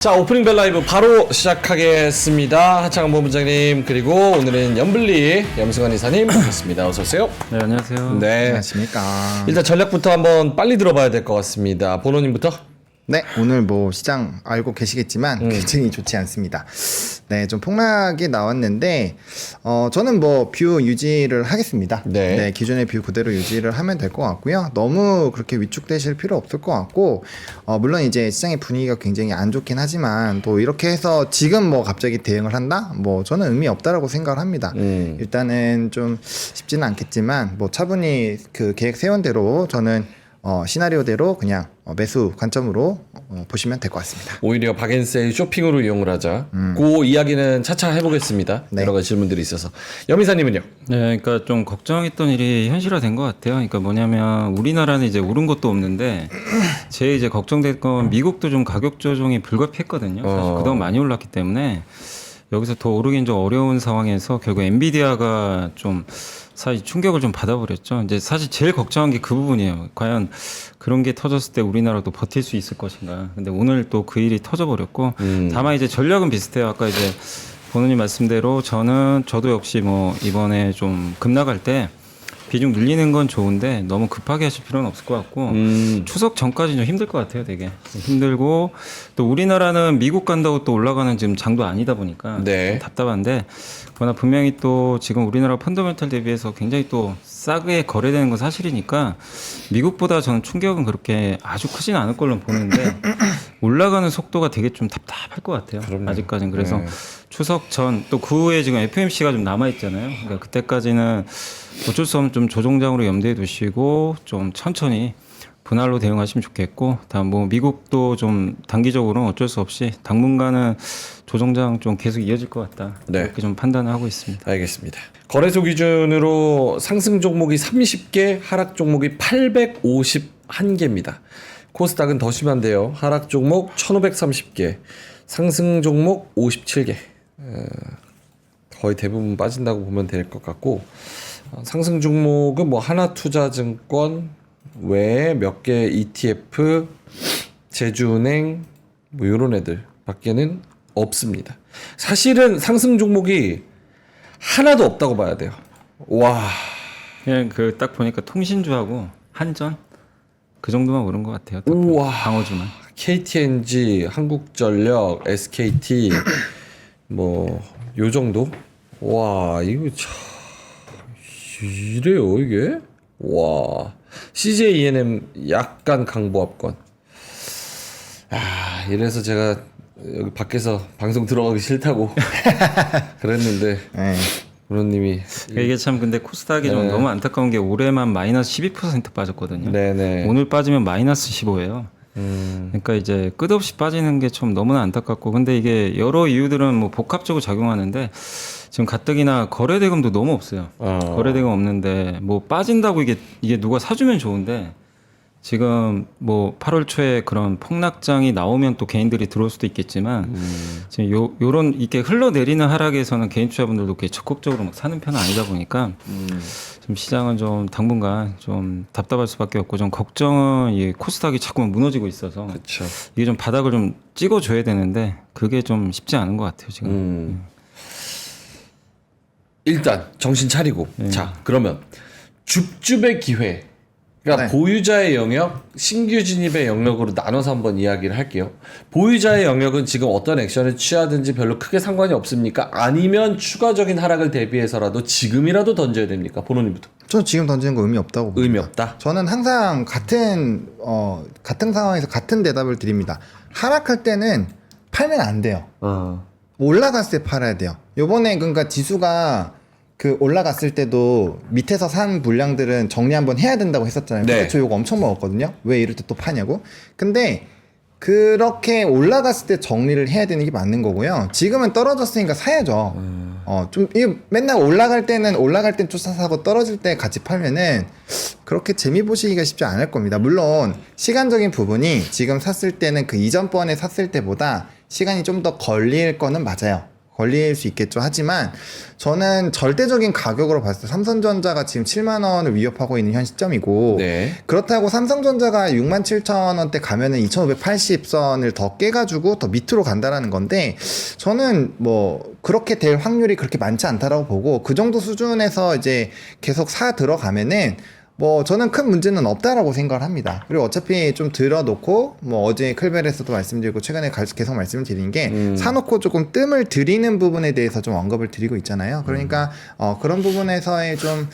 자, 오프닝 벨 라이브 바로 시작하겠습니다. 하창원 본부장님 그리고 오늘은 염블리 염승환 이사님 모셨습니다. 어서 오세요. 네, 안녕하세요. 네. 안녕하십니까. 일단 전략부터 한번 빨리 들어봐야 될 것 같습니다. 본호님부터. 네, 오늘 뭐 시장 알고 계시겠지만 굉장히 좋지 않습니다. 네, 좀 폭락이 나왔는데 저는 뭐 뷰 유지를 하겠습니다. 네. 기존의 뷰 그대로 유지를 하면 될 것 같고요. 너무 그렇게 위축되실 필요 없을 것 같고 물론 이제 시장의 분위기가 굉장히 안 좋긴 하지만 또 이렇게 해서 지금 뭐 갑자기 대응을 한다? 뭐 저는 의미 없다라고 생각을 합니다. 일단은 좀 쉽지는 않겠지만 뭐 차분히 그 계획 세운 대로 저는 시나리오대로 그냥 매수 관점으로 보시면 될 것 같습니다. 오히려 박앤세일 쇼핑으로 이용을 하자. 그 이야기는 차차 해보겠습니다. 네. 여러 가지 질문들이 있어서. 염 이사님은요? 네, 그러니까 좀 걱정했던 일이 현실화된 것 같아요. 그러니까 뭐냐면 우리나라는 이제 오른 것도 없는데 제 이제 걱정될 건 미국도 좀 가격 조정이 불가피했거든요. 사실 그동안 많이 올랐기 때문에 여기서 더 오르긴 좀 어려운 상황에서 결국 엔비디아가 좀 사실 충격을 좀 받아버렸죠. 이제 사실 제일 걱정한 게 그 부분이에요. 과연 그런 게 터졌을 때 우리나라도 버틸 수 있을 것인가. 근데 오늘 또 그 일이 터져버렸고 다만 이제 전략은 비슷해요. 아까 이제 본원님 말씀대로 저도 역시 뭐 이번에 좀 급락할 때 비중 늘리는 건 좋은데 너무 급하게 하실 필요는 없을 것 같고 추석 전까지 좀 힘들 것 같아요. 되게 힘들고 또 우리나라는 미국 간다고 또 올라가는 지금 장도 아니다 보니까 네. 좀 답답한데 그러나 분명히 또 지금 우리나라 펀더멘탈 대비해서 굉장히 또 싸게 거래되는 건 사실이니까 미국보다 저는 충격은 그렇게 아주 크진 않을 걸로 보는데 올라가는 속도가 되게 좀 답답할 것 같아요. 그럼요. 아직까지는. 그래서 네. 추석 전 또 그 후에 지금 FMC가 좀 남아 있잖아요. 그러니까 그때까지는 어쩔 수 없는 좀 조정장으로 염두에 두시고 좀 천천히 분할로 대응하시면 좋겠고, 다음 뭐 미국도 좀 단기적으로는 어쩔 수 없이 당분간은 조정장 좀 계속 이어질 것 같다. 네. 이렇게 좀 판단을 하고 있습니다. 알겠습니다. 거래소 기준으로 상승 종목이 30개, 하락 종목이 851개입니다. 코스닥은 더 심한데요. 하락 종목 1530개, 상승 종목 57개. 거의 대부분 빠진다고 보면 될 것 같고, 상승 종목은 뭐 하나투자증권 외에 몇 개 ETF, 제주은행 뭐 이런 애들 밖에는 없습니다. 사실은 상승 종목이 하나도 없다고 봐야 돼요. 와. 그냥 그 딱 보니까 통신주하고 한전 그 정도만 오른 것 같아요. 딱 우와. 방어주만. KTNG, 한국전력, SKT 뭐 요 정도? 와, 이거 참 이래요, 이게? 와. CJ ENM 약간 강보합권. 아, 이래서 제가 여기 밖에서 방송 들어가기 싫다고 그랬는데 네. 부모님이 이게 참 근데 코스닥이 좀 너무 안타까운 게 올해만 마이너스 12% 빠졌거든요. 네네. 오늘 빠지면 마이너스 15예요. 그러니까 이제 끝없이 빠지는 게 좀 너무나 안타깝고, 근데 이게 여러 이유들은 뭐 복합적으로 작용하는데 지금 가뜩이나 거래대금도 너무 없어요. 거래대금 없는데 뭐 빠진다고 이게 누가 사주면 좋은데 지금 뭐 8월 초에 그런 폭락장이 나오면 또 개인들이 들어올 수도 있겠지만 지금 요런 이렇게 흘러내리는 하락에서는 개인 투자분들도 그렇게 적극적으로 막 사는 편은 아니다 보니까 좀 시장은 좀 당분간 좀 답답할 수밖에 없고, 좀 걱정은 이 코스닥이 자꾸만 무너지고 있어서 그렇죠. 이게 좀 바닥을 좀 찍어줘야 되는데 그게 좀 쉽지 않은 것 같아요 지금. 일단 정신 차리고 자, 그러면 줍줍의 기회, 그러니까 네. 보유자의 영역, 신규 진입의 영역으로 나눠서 한번 이야기를 할게요. 보유자의 영역은 지금 어떤 액션을 취하든지 별로 크게 상관이 없습니까? 아니면 추가적인 하락을 대비해서라도 지금이라도 던져야 됩니까? 본호님부터. 저는 지금 던지는 거 의미 없다고 봅니다. 의미 없다. 저는 항상 같은 상황에서 같은 대답을 드립니다. 하락할 때는 팔면 안 돼요. 올라갔을 때 팔아야 돼요. 요번에 그러니까 지수가 그 올라갔을 때도 밑에서 산 물량들은 정리 한번 해야 된다고 했었잖아요. 네. 근데 저 요거 엄청 먹었거든요. 왜 이럴 때 또 파냐고. 근데 그렇게 올라갔을 때 정리를 해야 되는 게 맞는 거고요. 지금은 떨어졌으니까 사야죠. 이게 맨날 올라갈 땐 쫓아 사고 떨어질 때 같이 팔면은 그렇게 재미 보시기가 쉽지 않을 겁니다. 물론 시간적인 부분이 지금 샀을 때는 그 이전 번에 샀을 때보다 시간이 좀 더 걸릴 거는 맞아요. 걸릴 수 있겠죠. 하지만 저는 절대적인 가격으로 봤을 때 삼성전자가 지금 7만 원을 위협하고 있는 현 시점이고 네. 그렇다고 삼성전자가 6만 7천 원대 가면은 2,580선을 더 깨가지고 더 밑으로 간다라는 건데 저는 뭐 그렇게 될 확률이 그렇게 많지 않다라고 보고 그 정도 수준에서 이제 계속 사 들어가면은 뭐 저는 큰 문제는 없다라고 생각을 합니다. 그리고 어차피 좀 들어놓고 뭐 어제 클벨에서도 말씀드리고 최근에 계속 말씀을 드린 게 사놓고 조금 뜸을 들이는 부분에 대해서 좀 언급을 드리고 있잖아요. 그러니까 그런 부분에서의 좀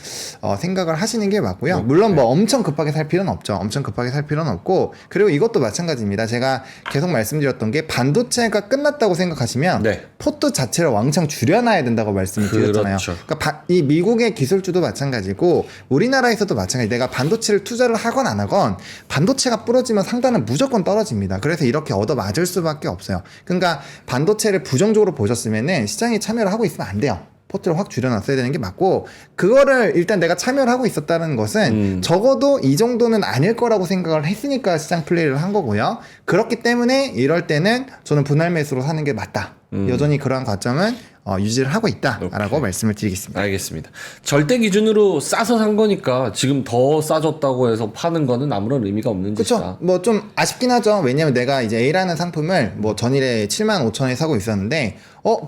생각을 하시는 게 맞고요. 물론 뭐 엄청 급하게 살 필요는 없죠. 엄청 급하게 살 필요는 없고 그리고 이것도 마찬가지입니다. 제가 계속 말씀드렸던 게 반도체가 끝났다고 생각하시면 네. 포트 자체를 왕창 줄여놔야 된다고 말씀을 드렸잖아요. 그렇죠. 그러니까 이 미국의 기술주도 마찬가지고 우리나라에서도 마찬가지. 내가 반도체를 투자를 하건 안 하건 반도체가 부러지면 상단은 무조건 떨어집니다. 그래서 이렇게 얻어 맞을 수밖에 없어요. 그러니까 반도체를 부정적으로 보셨으면은 시장에 참여를 하고 있으면 안 돼요. 포트를 확 줄여놨어야 되는 게 맞고 그거를 일단 내가 참여를 하고 있었다는 것은 적어도 이 정도는 아닐 거라고 생각을 했으니까 시장 플레이를 한 거고요. 그렇기 때문에 이럴 때는 저는 분할 매수로 사는 게 맞다. 여전히 그러한 관점은 유지를 하고 있다라고 말씀을 드리겠습니다. 알겠습니다. 절대 기준으로 싸서 산 거니까 지금 더 싸졌다고 해서 파는 거는 아무런 의미가 없는 짓이다. 그렇죠. 뭐 좀 아쉽긴 하죠. 왜냐면 내가 이제 A라는 상품을 뭐 전일에 75,000원에 사고 있었는데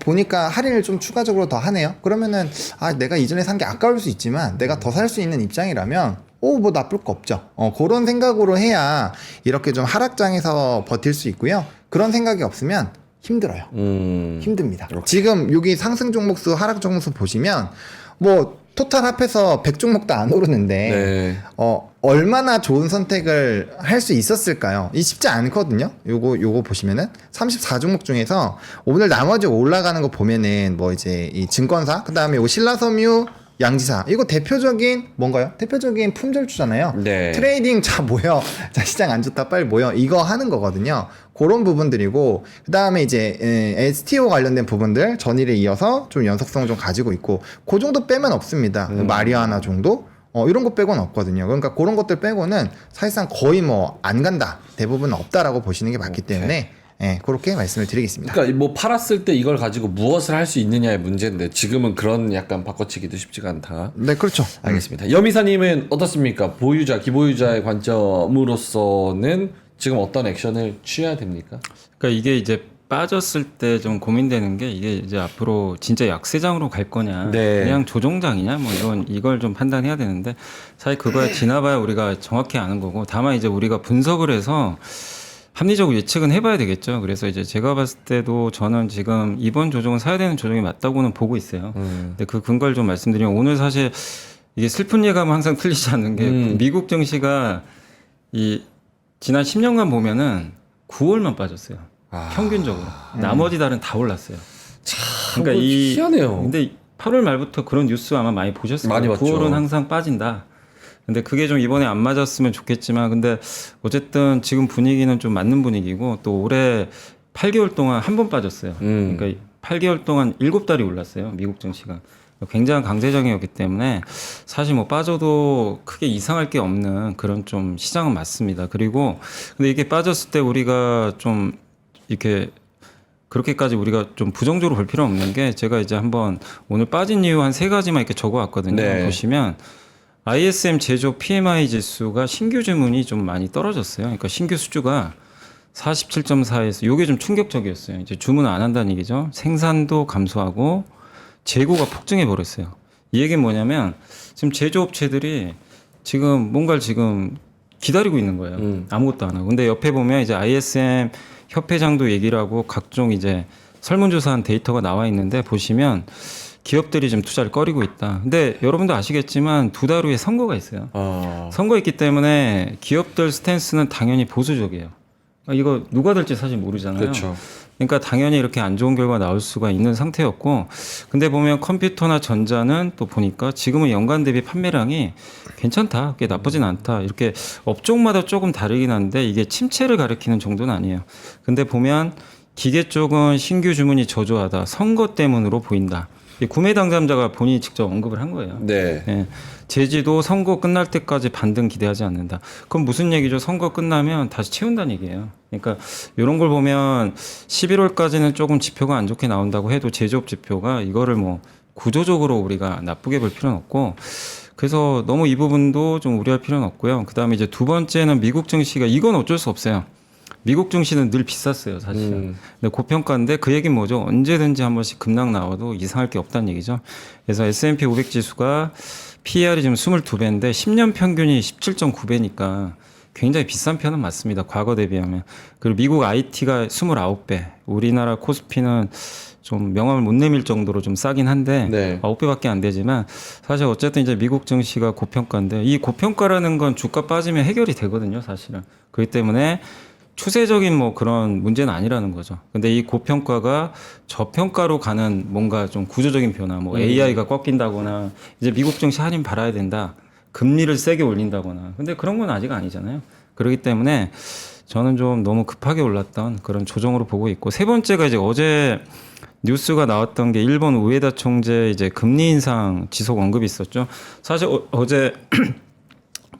보니까 할인을 좀 추가적으로 더 하네요. 그러면은 내가 이전에 산 게 아까울 수 있지만 내가 더 살 수 있는 입장이라면 뭐 나쁠 거 없죠. 그런 생각으로 해야 이렇게 좀 하락장에서 버틸 수 있고요. 그런 생각이 없으면 힘들어요. 힘듭니다. 지금 여기 상승 종목수, 하락 종목수 보시면 뭐 토탈 합해서 100종목도 안 오르는데 네. 얼마나 좋은 선택을 할 수 있었을까요? 이 쉽지 않거든요. 요거 보시면은 34종목 중에서 오늘 나머지 올라가는 거 보면은 뭐 이제 이 증권사, 그다음에 요 신라섬유, 양지사 이거 대표적인 뭔가요? 대표적인 품절주잖아요. 네. 트레이딩 자 모여, 자 시장 안 좋다 빨리 모여 이거 하는 거거든요. 그런 부분들이고 그 다음에 이제 STO 관련된 부분들 전일에 이어서 좀 연속성 좀 가지고 있고 그 정도 빼면 없습니다. 마리아나 정도 이런 거 빼고는 없거든요. 그러니까 그런 것들 빼고는 사실상 거의 뭐 안 간다, 대부분 없다라고 보시는 게 맞기 때문에. 그렇게 말씀을 드리겠습니다. 그러니까 뭐 팔았을 때 이걸 가지고 무엇을 할 수 있느냐의 문제인데 지금은 그런 약간 바꿔치기도 쉽지가 않다. 네, 그렇죠. 알겠습니다. 여미사님은 어떻습니까? 보유자, 기보유자의 관점으로서는 지금 어떤 액션을 취해야 됩니까? 그러니까 이게 이제 빠졌을 때 좀 고민되는 게 이게 이제 앞으로 진짜 약세장으로 갈 거냐, 네. 그냥 조정장이냐, 뭐 이걸 좀 판단해야 되는데 사실 그거에 지나봐야 우리가 정확히 아는 거고 다만 이제 우리가 분석을 해서 합리적으로 예측은 해봐야 되겠죠. 그래서 이제 제가 봤을 때도 저는 지금 이번 조정은 사야 되는 조정이 맞다고는 보고 있어요. 근데 그 근거를 좀 말씀드리면 오늘 사실 이게 슬픈 예감은 항상 틀리지 않는 게 미국 증시가 이 지난 10년간 보면은 9월만 빠졌어요. 평균적으로. 나머지 달은 다 올랐어요. 그러니까 희한해요. 근데 8월 말부터 그런 뉴스 아마 많이 보셨을 많이 거예요. 봤죠. 9월은 항상 빠진다. 근데 그게 좀 이번에 안 맞았으면 좋겠지만 근데 어쨌든 지금 분위기는 좀 맞는 분위기고 또 올해 8개월 동안 한 번 빠졌어요. 그러니까 8개월 동안 7달이 올랐어요. 미국 증시가. 굉장히 강세장이었기 때문에 사실 뭐 빠져도 크게 이상할 게 없는 그런 좀 시장은 맞습니다. 그리고 근데 이게 빠졌을 때 우리가 좀 이렇게 그렇게까지 우리가 좀 부정적으로 볼 필요는 없는 게 제가 이제 한번 오늘 빠진 이유 한 3가지만 이렇게 적어 왔거든요. 네. 보시면 ISM 제조 PMI 지수가 신규 주문이 좀 많이 떨어졌어요. 그러니까 신규 수주가 47.4에서 이게 좀 충격적이었어요. 이제 주문을 안 한다는 얘기죠. 생산도 감소하고 재고가 폭증해 버렸어요. 이 얘기는 뭐냐면 지금 제조업체들이 지금 뭔가를 지금 기다리고 있는 거예요. 아무것도 안 하고. 근데 옆에 보면 이제 ISM 협회장도 얘기를 하고 각종 이제 설문조사한 데이터가 나와 있는데 보시면 기업들이 좀 투자를 꺼리고 있다. 근데 여러분도 아시겠지만 2달 후에 선거가 있어요. 선거 있기 때문에 기업들 스탠스는 당연히 보수적이에요. 이거 누가 될지 사실 모르잖아요. 그렇죠. 그러니까 당연히 이렇게 안 좋은 결과 나올 수가 있는 상태였고, 근데 보면 컴퓨터나 전자는 또 보니까 지금은 연간 대비 판매량이 괜찮다, 꽤 나쁘진 않다. 이렇게 업종마다 조금 다르긴 한데 이게 침체를 가리키는 정도는 아니에요. 근데 보면 기계 쪽은 신규 주문이 저조하다, 선거 때문으로 보인다. 이 구매 당첨자가 본인이 직접 언급을 한 거예요. 네. 예. 제지도 선거 끝날 때까지 반등 기대하지 않는다. 그럼 무슨 얘기죠? 선거 끝나면 다시 채운다는 얘기예요. 그러니까 이런 걸 보면 11월까지는 조금 지표가 안 좋게 나온다고 해도 제조업 지표가 이거를 뭐 구조적으로 우리가 나쁘게 볼 필요는 없고, 그래서 너무 이 부분도 좀 우려할 필요는 없고요. 그다음에 이제 두 번째는 미국 증시가, 이건 어쩔 수 없어요. 미국 증시는 늘 비쌌어요, 사실은. 근데 고평가인데 그 얘기는 뭐죠? 언제든지 한 번씩 급락 나와도 이상할 게 없다는 얘기죠. 그래서 S&P 500 지수가 PER이 지금 22배인데 10년 평균이 17.9배니까 굉장히 비싼 편은 맞습니다. 과거 대비하면. 그리고 미국 IT가 29배, 우리나라 코스피는 좀 명함을 못 내밀 정도로 좀 싸긴 한데 네. 9배밖에 안 되지만, 사실 어쨌든 이제 미국 증시가 고평가인데, 이 고평가라는 건 주가 빠지면 해결이 되거든요, 사실은. 그렇기 때문에 추세적인 뭐 그런 문제는 아니라는 거죠. 근데 이 고평가가 저평가로 가는 뭔가 좀 구조적인 변화, 뭐 AI가 꺾인다거나, 이제 미국 증시 할인 받아야 된다, 금리를 세게 올린다거나, 근데 그런 건 아직 아니잖아요. 그렇기 때문에 저는 좀 너무 급하게 올랐던 그런 조정으로 보고 있고, 세 번째가 이제 어제 뉴스가 나왔던 게 일본 우에다 총재 이제 금리 인상 지속 언급이 있었죠. 사실 어제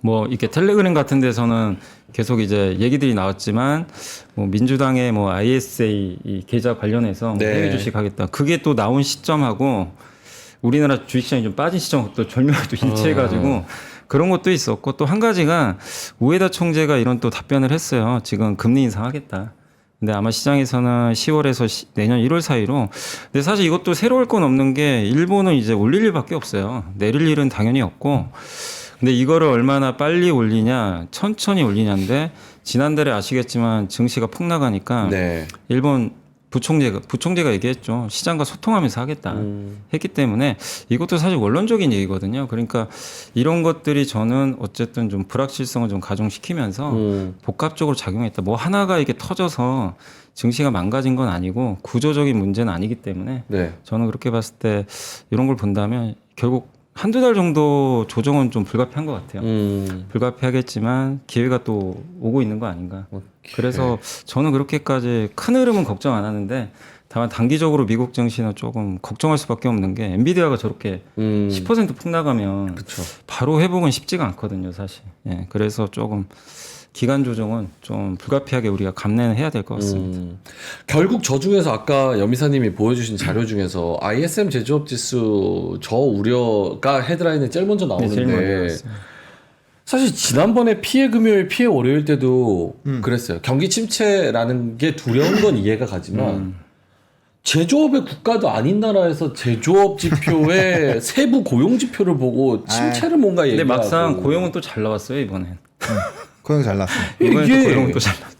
뭐 이렇게 텔레그램 같은 데서는 계속 이제 얘기들이 나왔지만, 뭐 민주당의 뭐 ISA 이 계좌 관련해서 네. 해외 주식 하겠다, 그게 또 나온 시점하고 우리나라 주식시장이 좀 빠진 시점 또 절묘하게 또 일치해가지고 그런 것도 있었고, 또 한 가지가 우에다 총재가 이런 또 답변을 했어요. 지금 금리 인상하겠다. 근데 아마 시장에서는 10월에서 내년 1월 사이로. 근데 사실 이것도 새로울 건 없는 게, 일본은 이제 올릴 일밖에 없어요. 내릴 일은 당연히 없고. 근데 이거를 얼마나 빨리 올리냐, 천천히 올리냐인데, 지난달에 아시겠지만 증시가 폭락하니까 네. 일본 부총재가 얘기했죠. 시장과 소통하면서 하겠다 했기 때문에 이것도 사실 원론적인 얘기거든요. 그러니까 이런 것들이 저는 어쨌든 좀 불확실성을 좀 가중시키면서 복합적으로 작용했다. 뭐 하나가 이게 터져서 증시가 망가진 건 아니고 구조적인 문제는 아니기 때문에 네. 저는 그렇게 봤을 때 이런 걸 본다면 결국 한두 달 정도 조정은 좀 불가피한 것 같아요. 불가피하겠지만 기회가 또 오고 있는 거 아닌가. 그래서 저는 그렇게까지 큰 흐름은 걱정 안 하는데, 다만 단기적으로 미국 증시는 조금 걱정할 수밖에 없는 게, 엔비디아가 저렇게 10% 폭락하면 그쵸. 바로 회복은 쉽지가 않거든요, 사실. 예, 그래서 조금 기간 조정은 좀 불가피하게 우리가 감내는 해야 될 것 같습니다. 결국 저 중에서 아까 염이사님이 보여주신 자료 중에서 ISM 제조업 지수 저 우려가 헤드라인에 제일 먼저 네, 제일 나오는데, 먼저 나왔어요. 사실 지난번에 피해 금요일, 피해 월요일 때도 그랬어요. 경기 침체라는 게 두려운 건 이해가 가지만 제조업의 국가도 아닌 나라에서 제조업 지표의 세부 고용 지표를 보고 침체를 뭔가 근데 얘기하고. 막상 고용은 또 잘 나왔어요, 이번엔. 고용 잘 났어요. 이번엔 이게 또 고용은 또 잘 나왔어요.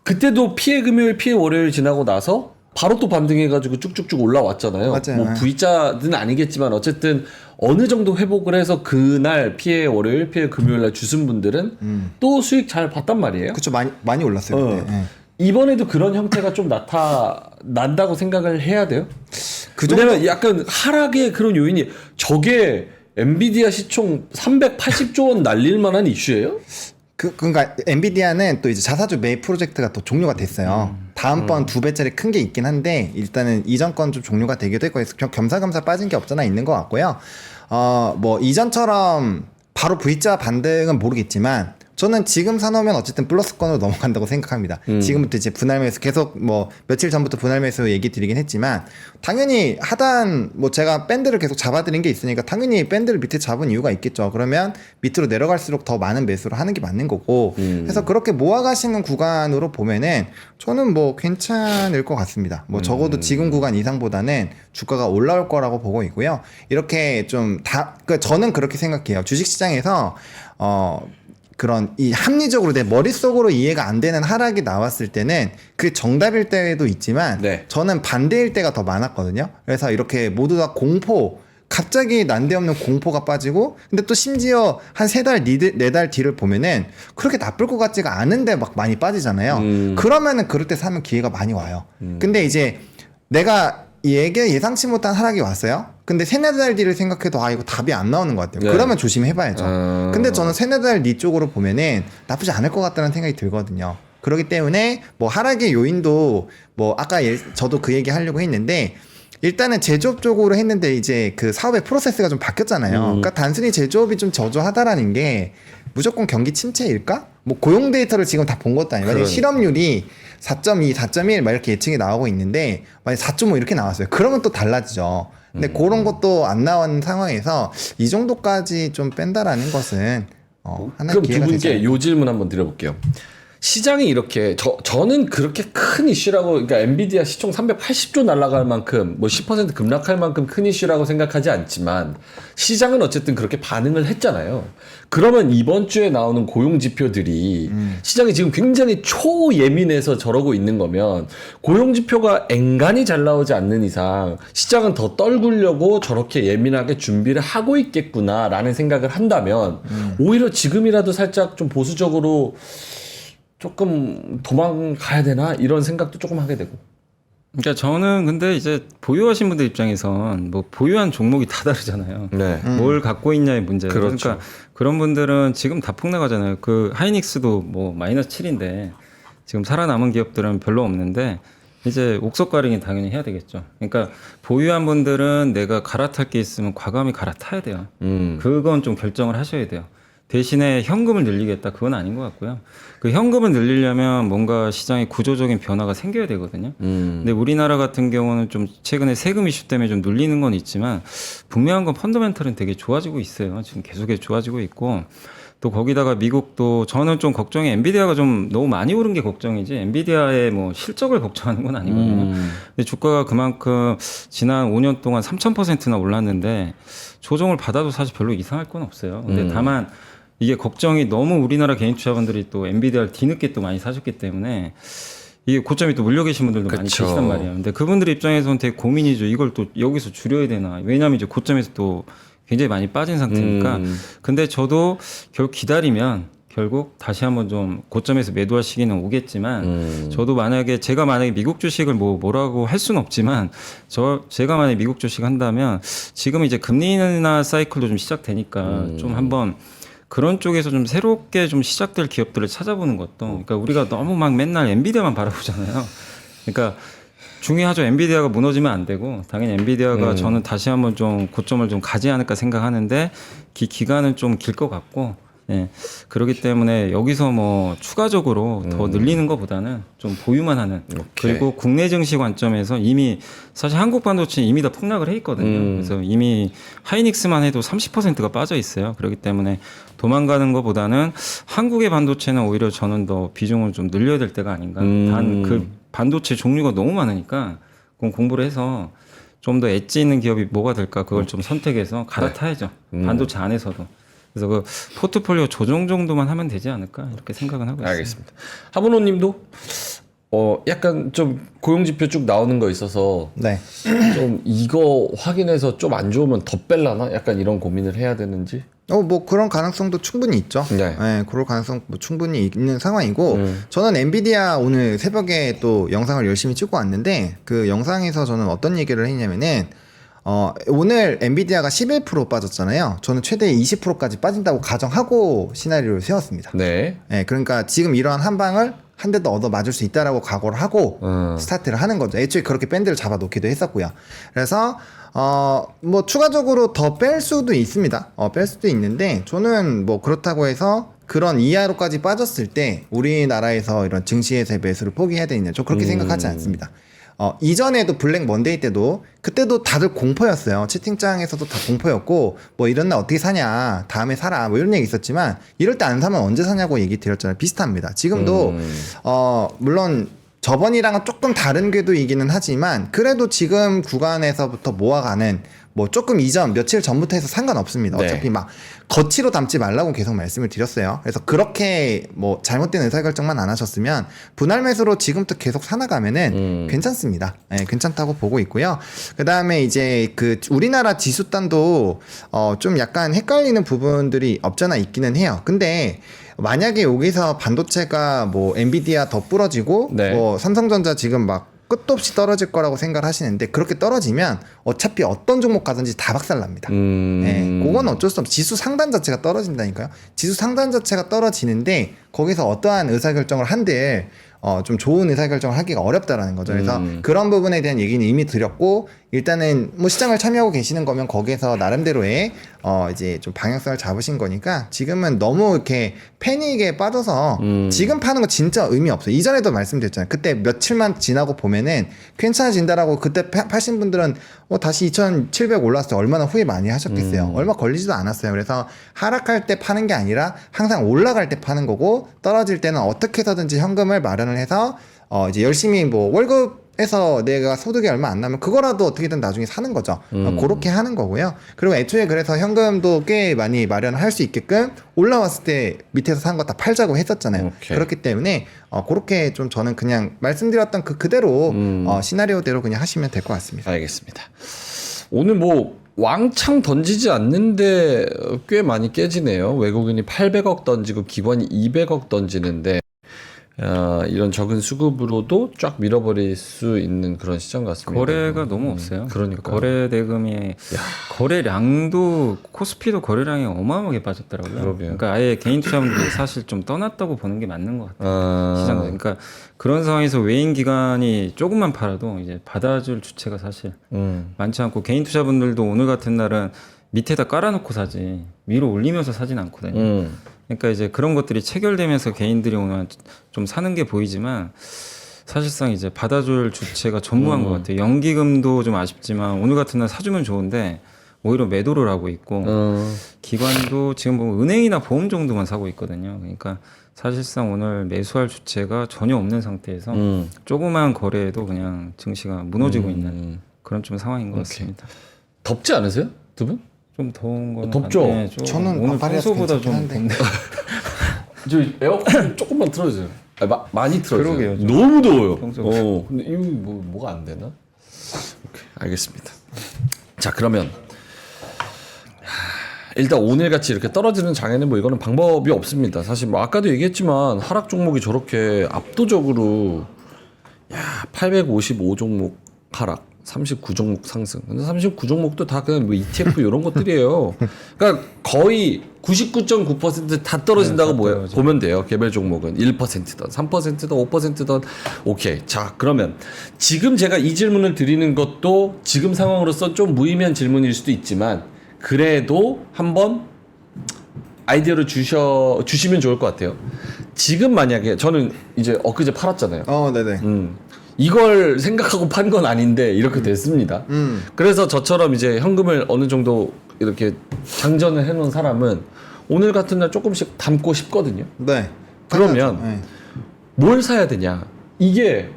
그때도 피해 금요일, 피해 월요일 지나고 나서 바로 또 반등해가지고 쭉쭉쭉 올라왔잖아요. 맞아요. 뭐 V자는 아니겠지만 어쨌든 어느 정도 회복을 해서 그날 피해 월요일, 피해 금요일날 주신 분들은 또 수익 잘 봤단 말이에요. 그쵸, 많이 올랐어요. 그때. 예. 이번에도 그런 형태가 좀 나타난다고 생각을 해야 돼요. 그 정도- 왜냐면 약간 하락의 그런 요인이, 저게 엔비디아 시총 380조 원 날릴 만한 이슈예요? 그러니까 엔비디아는 또 이제 자사주 매입 프로젝트가 또 종료가 됐어요. 다음번 2배짜리 큰 게 있긴 한데, 일단은 이전 건 좀 종료가 되기도 했고 해서 겸사겸사 빠진 게 없잖아 있는 것 같고요. 뭐 이전처럼 바로 V자 반등은 모르겠지만, 저는 지금 사놓으면 어쨌든 플러스권으로 넘어간다고 생각합니다. 지금부터 이제 분할 매수 계속 뭐 며칠 전부터 분할 매수 얘기 드리긴 했지만, 당연히 하단 뭐 제가 밴드를 계속 잡아드린 게 있으니까 당연히 밴드를 밑에 잡은 이유가 있겠죠. 그러면 밑으로 내려갈수록 더 많은 매수를 하는 게 맞는 거고, 그래서 그렇게 모아가시는 구간으로 보면은 저는 뭐 괜찮을 것 같습니다. 뭐 적어도 지금 구간 이상보다는 주가가 올라올 거라고 보고 있고요. 이렇게 좀 그러니까 저는 그렇게 생각해요. 주식시장에서 그런 이 합리적으로 내 머릿속으로 이해가 안 되는 하락이 나왔을 때는 그게 정답일 때도 있지만, 네. 저는 반대일 때가 더 많았거든요. 그래서 이렇게 모두 다 갑자기 난데없는 공포가 빠지고, 근데 또 심지어 한 3달, 4달 뒤를 보면은 그렇게 나쁠 것 같지가 않은데 막 많이 빠지잖아요. 그러면은 그럴 때 사면 기회가 많이 와요. 근데 이제 내가 예상치 못한 하락이 왔어요. 근데 3-4달 뒤를 생각해도 이거 답이 안 나오는 것 같아요. 네. 그러면 조심해봐야죠. 근데 저는 3-4달 뒤 쪽으로 보면은 나쁘지 않을 것 같다는 생각이 들거든요. 그렇기 때문에 뭐 하락의 요인도 뭐 아까 저도 그 얘기 하려고 했는데, 일단은 제조업 쪽으로 했는데 이제 그 사업의 프로세스가 좀 바뀌었잖아요. 그러니까 단순히 제조업이 좀 저조하다라는 게 무조건 경기 침체일까? 뭐 고용 데이터를 지금 다 본 것도 아니고 실업률이 4.2, 4.1 막 이렇게 예측이 나오고 있는데 만약 4.5 이렇게 나왔어요. 그러면 또 달라지죠. 근데 그런 것도 안 나온 상황에서 이 정도까지 좀 뺀다라는 것은 하나의 그럼 두 기회가 되지 분께 않을까. 요 질문 한번 드려볼게요. 시장이 이렇게 저는 그렇게 큰 이슈라고, 그러니까 엔비디아 시총 380조 날아갈 만큼 뭐 10% 급락할 만큼 큰 이슈라고 생각하지 않지만 시장은 어쨌든 그렇게 반응을 했잖아요. 그러면 이번 주에 나오는 고용 지표들이 시장이 지금 굉장히 초예민해서 저러고 있는 거면 고용 지표가 앵간히 잘 나오지 않는 이상 시장은 더 떨구려고 저렇게 예민하게 준비를 하고 있겠구나라는 생각을 한다면 오히려 지금이라도 살짝 좀 보수적으로 조금 도망가야 되나 이런 생각도 조금 하게 되고. 그러니까 저는 근데 이제 보유하신 분들 입장에선 뭐 보유한 종목이 다 다르잖아요. 네. 뭘 갖고 있냐의 문제예요. 그렇죠. 그러니까 그런 분들은 지금 다 폭락하잖아요. 그 하이닉스도 뭐 마이너스 7인데 지금 살아남은 기업들은 별로 없는데 이제 옥석 가ring이 당연히 해야 되겠죠. 그러니까 보유한 분들은 내가 갈아탈 게 있으면 과감히 갈아타야 돼요. 그건 좀 결정을 하셔야 돼요. 대신에 현금을 늘리겠다, 그건 아닌 것 같고요. 그 현금을 늘리려면 뭔가 시장에 구조적인 변화가 생겨야 되거든요. 근데 우리나라 같은 경우는 좀 최근에 세금 이슈 때문에 좀 눌리는 건 있지만 분명한 건 펀더멘털은 되게 좋아지고 있어요. 지금 계속 좋아지고 있고, 또 거기다가 미국도 저는 좀 걱정이 엔비디아가 좀 너무 많이 오른 게 걱정이지 엔비디아의 뭐 실적을 걱정하는 건 아니거든요. 근데 주가가 그만큼 지난 5년 동안 3,000%나 올랐는데 조정을 받아도 사실 별로 이상할 건 없어요. 근데 다만 이게 걱정이 너무 우리나라 개인 투자분들이 또 엔비디아를 뒤늦게 또 많이 사셨기 때문에 이게 고점이 또 물려 계신 분들도 많이 그쵸. 계시단 말이에요. 근데 그분들 입장에서는 되게 고민이죠. 이걸 또 여기서 줄여야 되나. 왜냐하면 이제 고점에서 또 굉장히 많이 빠진 상태니까. 근데 저도 결국 기다리면 결국 다시 한번 좀 고점에서 매도할 시기는 오겠지만 저도 제가 만약에 미국 주식을 뭐라고 할 수는 없지만 제가 만약에 미국 주식 한다면 지금 이제 금리 인하 사이클도 좀 시작되니까 좀 한번 그런 쪽에서 좀 새롭게 좀 시작될 기업들을 찾아보는 것도, 그러니까 우리가 너무 막 맨날 엔비디아만 바라보잖아요. 그러니까 중요하죠. 엔비디아가 무너지면 안 되고, 당연히 엔비디아가 저는 다시 한번 좀 고점을 좀 가지 않을까 생각하는데 기간은 좀 길 것 같고, 예. 그렇기 때문에 여기서 뭐 추가적으로 더 늘리는 것보다는 좀 보유만 하는. 그리고 국내 증시 관점에서 이미 사실 한국 반도체 이미 다 폭락을 해 있거든요. 그래서 이미 하이닉스만 해도 30%가 빠져 있어요. 그렇기 때문에 도망가는 것보다는 한국의 반도체는 오히려 저는 더 비중을 좀 늘려야 될 때가 아닌가. 단 그 반도체 종류가 너무 많으니까 그건 공부를 해서 좀 더 엣지 있는 기업이 뭐가 될까 그걸 좀 선택해서 갈아타야죠. 반도체 안에서도. 그래서 그 포트폴리오 조정 정도만 하면 되지 않을까 이렇게 생각은 하고 있습니다. 알겠습니다. 하문호님도 약간 좀 고용지표 쭉 나오는 거 있어서 네. 좀 이거 확인해서 좀 안 좋으면 더 뺄라나? 약간 이런 고민을 해야 되는지. 뭐 그런 가능성도 충분히 있죠. 네. 그럴 가능성 뭐 충분히 있는 상황이고, 저는 엔비디아 오늘 새벽에 또 영상을 열심히 찍고 왔는데 그 영상에서 저는 어떤 얘기를 했냐면은 오늘 엔비디아가 11% 빠졌잖아요. 저는 최대 20%까지 빠진다고 가정하고 시나리오를 세웠습니다. 네. 그러니까 지금 이러한 한 방을 한 대 더 얻어 맞을 수 있다라고 각오를 하고 스타트를 하는 거죠. 애초에 그렇게 밴드를 잡아 놓기도 했었고요. 그래서 뭐 추가적으로 더 뺄 수도 있습니다. 뺄 수도 있는데 저는 뭐 그렇다고 해서 그런 이하로까지 빠졌을 때 우리나라에서 이런 증시에서의 매수를 포기해야 되느냐, 저 그렇게 생각하지 않습니다. 이전에도 블랙 먼데이 때도 그때도 다들 공포였어요. 채팅창에서도 다 공포였고, 뭐 이런 날 어떻게 사냐, 다음에 사라, 뭐 이런 얘기 있었지만 이럴 때 안 사면 언제 사냐고 얘기 드렸잖아요. 비슷합니다. 지금도 물론 저번이랑은 조금 다른 궤도이기는 하지만 그래도 지금 구간에서부터 모아가는 뭐 조금 이전 며칠 전부터 해서 상관없습니다. 네. 어차피 막 거치로 담지 말라고 계속 말씀을 드렸어요. 그래서 그렇게 뭐 잘못된 의사결정만 안 하셨으면 분할 매수로 지금부터 계속 사나가면은 괜찮습니다. 네, 괜찮다고 보고 있고요. 그 다음에 이제 그 우리나라 지수단도 좀 약간 헷갈리는 부분들이 없잖아 있기는 해요. 근데 만약에 여기서 반도체가 뭐 엔비디아 더 부러지고 네. 뭐 삼성전자 지금 막 끝도 없이 떨어질 거라고 생각을 하시는데, 그렇게 떨어지면 어차피 어떤 종목 가든지 다 박살납니다. 네, 그건 어쩔 수 없어. 지수 상단 자체가 떨어진다니까요. 지수 상단 자체가 떨어지는데 거기서 어떠한 의사결정을 한들 좀 좋은 의사결정을 하기가 어렵다라는 거죠. 그래서 그런 부분에 대한 얘기는 이미 드렸고, 일단은 뭐 시장을 참여하고 계시는 거면 거기에서 나름대로의 이제 좀 방향성을 잡으신 거니까 지금은 너무 이렇게 패닉에 빠져서 지금 파는 거 진짜 의미 없어요. 이전에도 말씀드렸잖아요. 그때 며칠만 지나고 보면은 괜찮아진다라고 그때 파신 분들은 다시 2,700 올랐을 때 얼마나 후회 많이 하셨겠어요. 얼마 걸리지도 않았어요. 그래서 하락할 때 파는 게 아니라 항상 올라갈 때 파는 거고 떨어질 때는 어떻게 해서든지 현금을 마련을 해서 이제 열심히 뭐 월급에서 내가 소득이 얼마 안 나면 그거라도 어떻게든 나중에 사는 거죠. 그렇게 하는 거고요. 그리고 애초에 그래서 현금도 꽤 많이 마련할 수 있게끔 올라왔을 때 밑에서 산 거 다 팔자고 했었잖아요. 오케이. 그렇기 때문에 그렇게 좀 저는 그냥 말씀드렸던 그대로 시나리오대로 그냥 하시면 될 것 같습니다. 알겠습니다. 오늘 뭐 왕창 던지지 않는데 꽤 많이 깨지네요. 외국인이 800억 던지고 기관이 200억 던지는데 이런 적은 수급으로도 쫙 밀어버릴 수 있는 그런 시장 같습니다. 거래가 너무 없어요. 그러니까 거래 대금이 거래량도 코스피도 거래량이 어마어마하게 빠졌더라고요. 그러게요. 그러니까 아예 개인 투자분들이 사실 좀 떠났다고 보는 게 맞는 것 같아요. 시장. 그러니까 그런 상황에서 외인 기관이 조금만 팔아도 이제 받아줄 주체가 사실 많지 않고 개인 투자분들도 오늘 같은 날은 밑에다 깔아놓고 사지 위로 올리면서 사진 않거든요. 그러니까 이제 그런 것들이 체결되면서 개인들이 오늘 좀 사는 게 보이지만 사실상 이제 받아줄 주체가 전무한 것 같아요. 연기금도 좀 아쉽지만 오늘 같은 날 사주면 좋은데 오히려 매도를 하고 있고 기관도 지금 보면 은행이나 보험 정도만 사고 있거든요. 그러니까 사실상 오늘 매수할 주체가 전혀 없는 상태에서 조그만 거래에도 그냥 증시가 무너지고 있는 그런 좀 상황인 것 같습니다. 덥지 않으세요? 두 분? 좀 더운 건 덥죠? 저는 오늘 반팔이라서 평소보다 좀 괜찮긴 한데. 저 에어컨 조금만 틀어주세요. 많이 틀어주세요. 그러게요, 좀. 너무 더워요. 평소. 근데 이거 뭐가 안 되나? 오케이, 알겠습니다. 자, 그러면 일단 오늘 같이 이렇게 떨어지는 장에는 뭐 이거는 방법이 없습니다. 사실 뭐 아까도 얘기했지만 하락 종목이 저렇게 압도적으로 855 종목 하락, 39 종목 상승. 근데 39 종목도 다 그냥 뭐 ETF 이런 것들이에요. 그러니까 거의 99.9%다 떨어진다고 보면 돼요. 개별 종목은 1%든 3%든 5%든 오케이. 자, 그러면 지금 제가 이 질문을 드리는 것도 지금 상황으로서 좀 무의미한 질문일 수도 있지만 그래도 한번 아이디어를 주시면 좋을 것 같아요. 지금 만약에 저는 이제 엊그제 팔았잖아요. 네네. 이걸 생각하고 판 건 아닌데 이렇게 됐습니다. 그래서 저처럼 이제 현금을 어느 정도 이렇게 장전을 해놓은 사람은 오늘 같은 날 조금씩 담고 싶거든요. 네. 그러면 네. 뭘 사야 되냐? 이게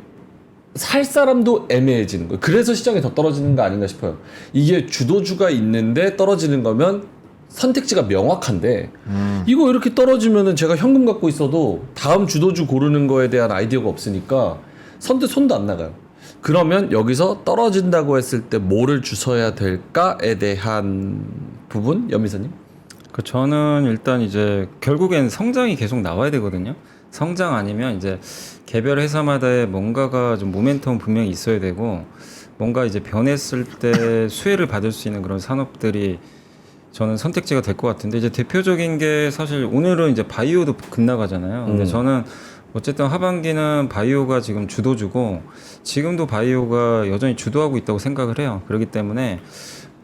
살 사람도 애매해지는 거예요. 그래서 시장이 더 떨어지는 거 아닌가 싶어요. 이게 주도주가 있는데 떨어지는 거면 선택지가 명확한데 이거 이렇게 떨어지면은 제가 현금 갖고 있어도 다음 주도주 고르는 거에 대한 아이디어가 없으니까 손도 안 나가요. 그러면 여기서 떨어진다고 했을 때 뭐를 주셔야 될까에 대한 부분, 연미사님? 저는 일단 이제 결국엔 성장이 계속 나와야 되거든요. 성장 아니면 이제 개별 회사마다의 뭔가가 좀 모멘텀 분명히 있어야 되고 뭔가 이제 변했을 때 수혜를 받을 수 있는 그런 산업들이 저는 선택지가 될 것 같은데 이제 대표적인 게 사실 오늘은 이제 바이오도 급나가잖아요. 근데 저는 어쨌든 하반기는 바이오가 지금 주도주고 지금도 바이오가 여전히 주도하고 있다고 생각을 해요. 그렇기 때문에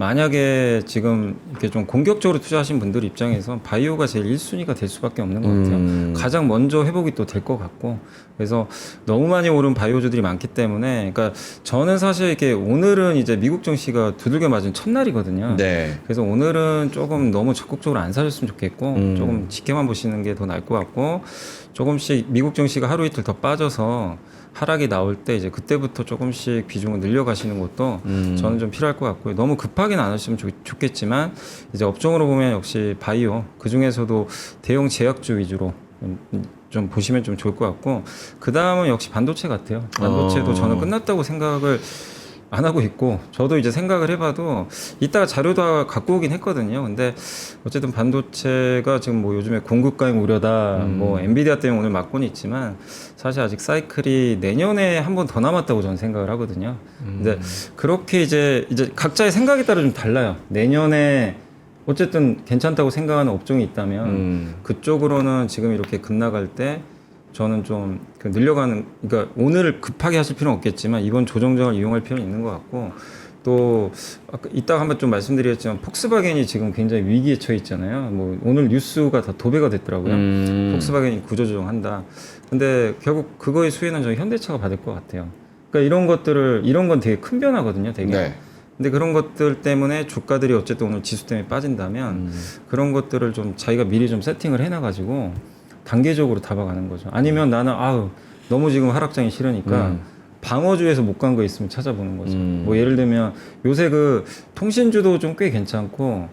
만약에 지금 이렇게 좀 공격적으로 투자하신 분들 입장에서 바이오가 제일 1순위가 될 수밖에 없는 것 같아요. 가장 먼저 회복이 또 될 것 같고 그래서 너무 많이 오른 바이오주들이 많기 때문에 그러니까 저는 사실 이렇게 오늘은 이제 미국 증시가 두들겨 맞은 첫날이거든요. 네. 그래서 오늘은 조금 너무 적극적으로 안 사셨으면 좋겠고 조금 지켜만 보시는 게 더 나을 것 같고 조금씩 미국 증시가 하루 이틀 더 빠져서 하락이 나올 때 이제 그때부터 조금씩 비중을 늘려가시는 것도 저는 좀 필요할 것 같고요. 너무 급하게는 안 하시면 좋겠지만 이제 업종으로 보면 역시 바이오 그 중에서도 대형 제약주 위주로 좀 보시면 좀 좋을 것 같고 그 다음은 역시 반도체 같아요. 반도체도 저는 끝났다고 생각을 안 하고 있고 저도 이제 생각을 해봐도 이따가 자료도 갖고 오긴 했거든요. 근데 어쨌든 반도체가 지금 뭐 요즘에 공급 가임 우려다 뭐 엔비디아 때문에 오늘 맞고는 있지만 사실 아직 사이클이 내년에 한 번 더 남았다고 저는 생각을 하거든요. 근데 그렇게 이제 각자의 생각에 따라 좀 달라요. 내년에 어쨌든 괜찮다고 생각하는 업종이 있다면 그쪽으로는 지금 이렇게 급나갈 때 저는 좀 늘려가는 그러니까 오늘 급하게 하실 필요는 없겠지만 이번 조정장을 이용할 필요는 있는 것 같고 또 아까 이따가 한번 좀 말씀드렸지만 폭스바겐이 지금 굉장히 위기에 처해 있잖아요. 뭐 오늘 뉴스가 다 도배가 됐더라고요. 폭스바겐이 구조조정한다. 근데 결국 그거의 수혜는 저희 현대차가 받을 것 같아요. 그러니까 이런 건 되게 큰 변화거든요. 되게. 네. 근데 그런 것들 때문에 주가들이 어쨌든 오늘 지수 때문에 빠진다면 그런 것들을 좀 자기가 미리 좀 세팅을 해놔가지고 단계적으로 잡아가는 거죠. 아니면 나는 너무 지금 하락장이 싫으니까 방어주에서 못 간 거 있으면 찾아보는 거죠. 뭐 예를 들면 요새 그 통신주도 좀 꽤 괜찮고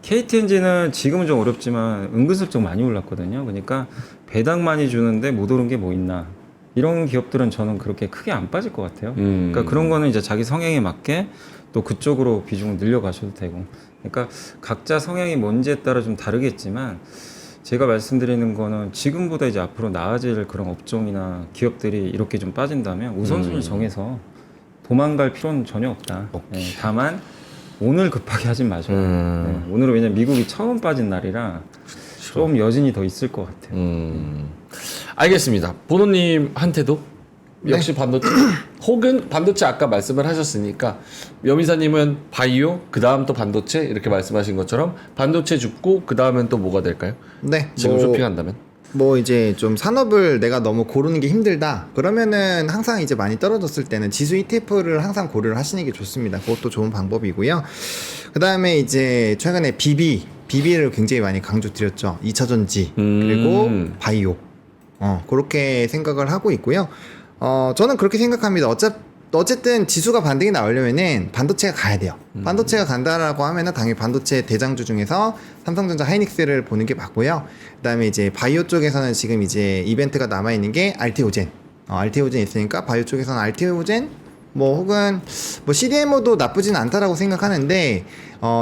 KTNG는 지금은 좀 어렵지만 은근슬쩍 많이 올랐거든요. 그러니까 배당 많이 주는데 못 오른 게 뭐 있나. 이런 기업들은 저는 그렇게 크게 안 빠질 것 같아요. 그러니까 그런 거는 이제 자기 성향에 맞게 또 그쪽으로 비중을 늘려가셔도 되고. 그러니까 각자 성향이 뭔지에 따라 좀 다르겠지만 제가 말씀드리는 거는 지금보다 이제 앞으로 나아질 그런 업종이나 기업들이 이렇게 좀 빠진다면 우선순위를 정해서 도망갈 필요는 전혀 없다. 네, 다만 오늘 급하게 하진 마셔요. 네, 오늘은 왜냐면 미국이 처음 빠진 날이라 좀 여진이 더 있을 것 같아요. 알겠습니다. 보노님한테도 역시 반도체 혹은 반도체 아까 말씀을 하셨으니까 여미사님은 바이오 그 다음 또 반도체 이렇게 말씀하신 것처럼 반도체 줍고 그 다음엔 또 뭐가 될까요? 네. 지금 쇼핑한다면 뭐 이제 좀 산업을 내가 너무 고르는 게 힘들다 그러면은 항상 이제 많이 떨어졌을 때는 지수 ETF를 항상 고려를 하시는 게 좋습니다. 그것도 좋은 방법이고요. 그 다음에 이제 최근에 BB를 굉장히 많이 강조드렸죠. 2차전지 그리고 바이오 그렇게 생각을 하고 있고요. 저는 그렇게 생각합니다. 어쨌든 지수가 반등이 나오려면은 반도체가 가야 돼요. 반도체가 간다라고 하면은 당연히 반도체 대장주 중에서 삼성전자, 하이닉스를 보는 게 맞고요. 그다음에 이제 바이오 쪽에서는 지금 이제 이벤트가 남아 있는 게 알테오젠. 알테오젠 있으니까 바이오 쪽에서는 알테오젠 뭐 혹은 뭐 CDMO도 나쁘진 않다라고 생각하는데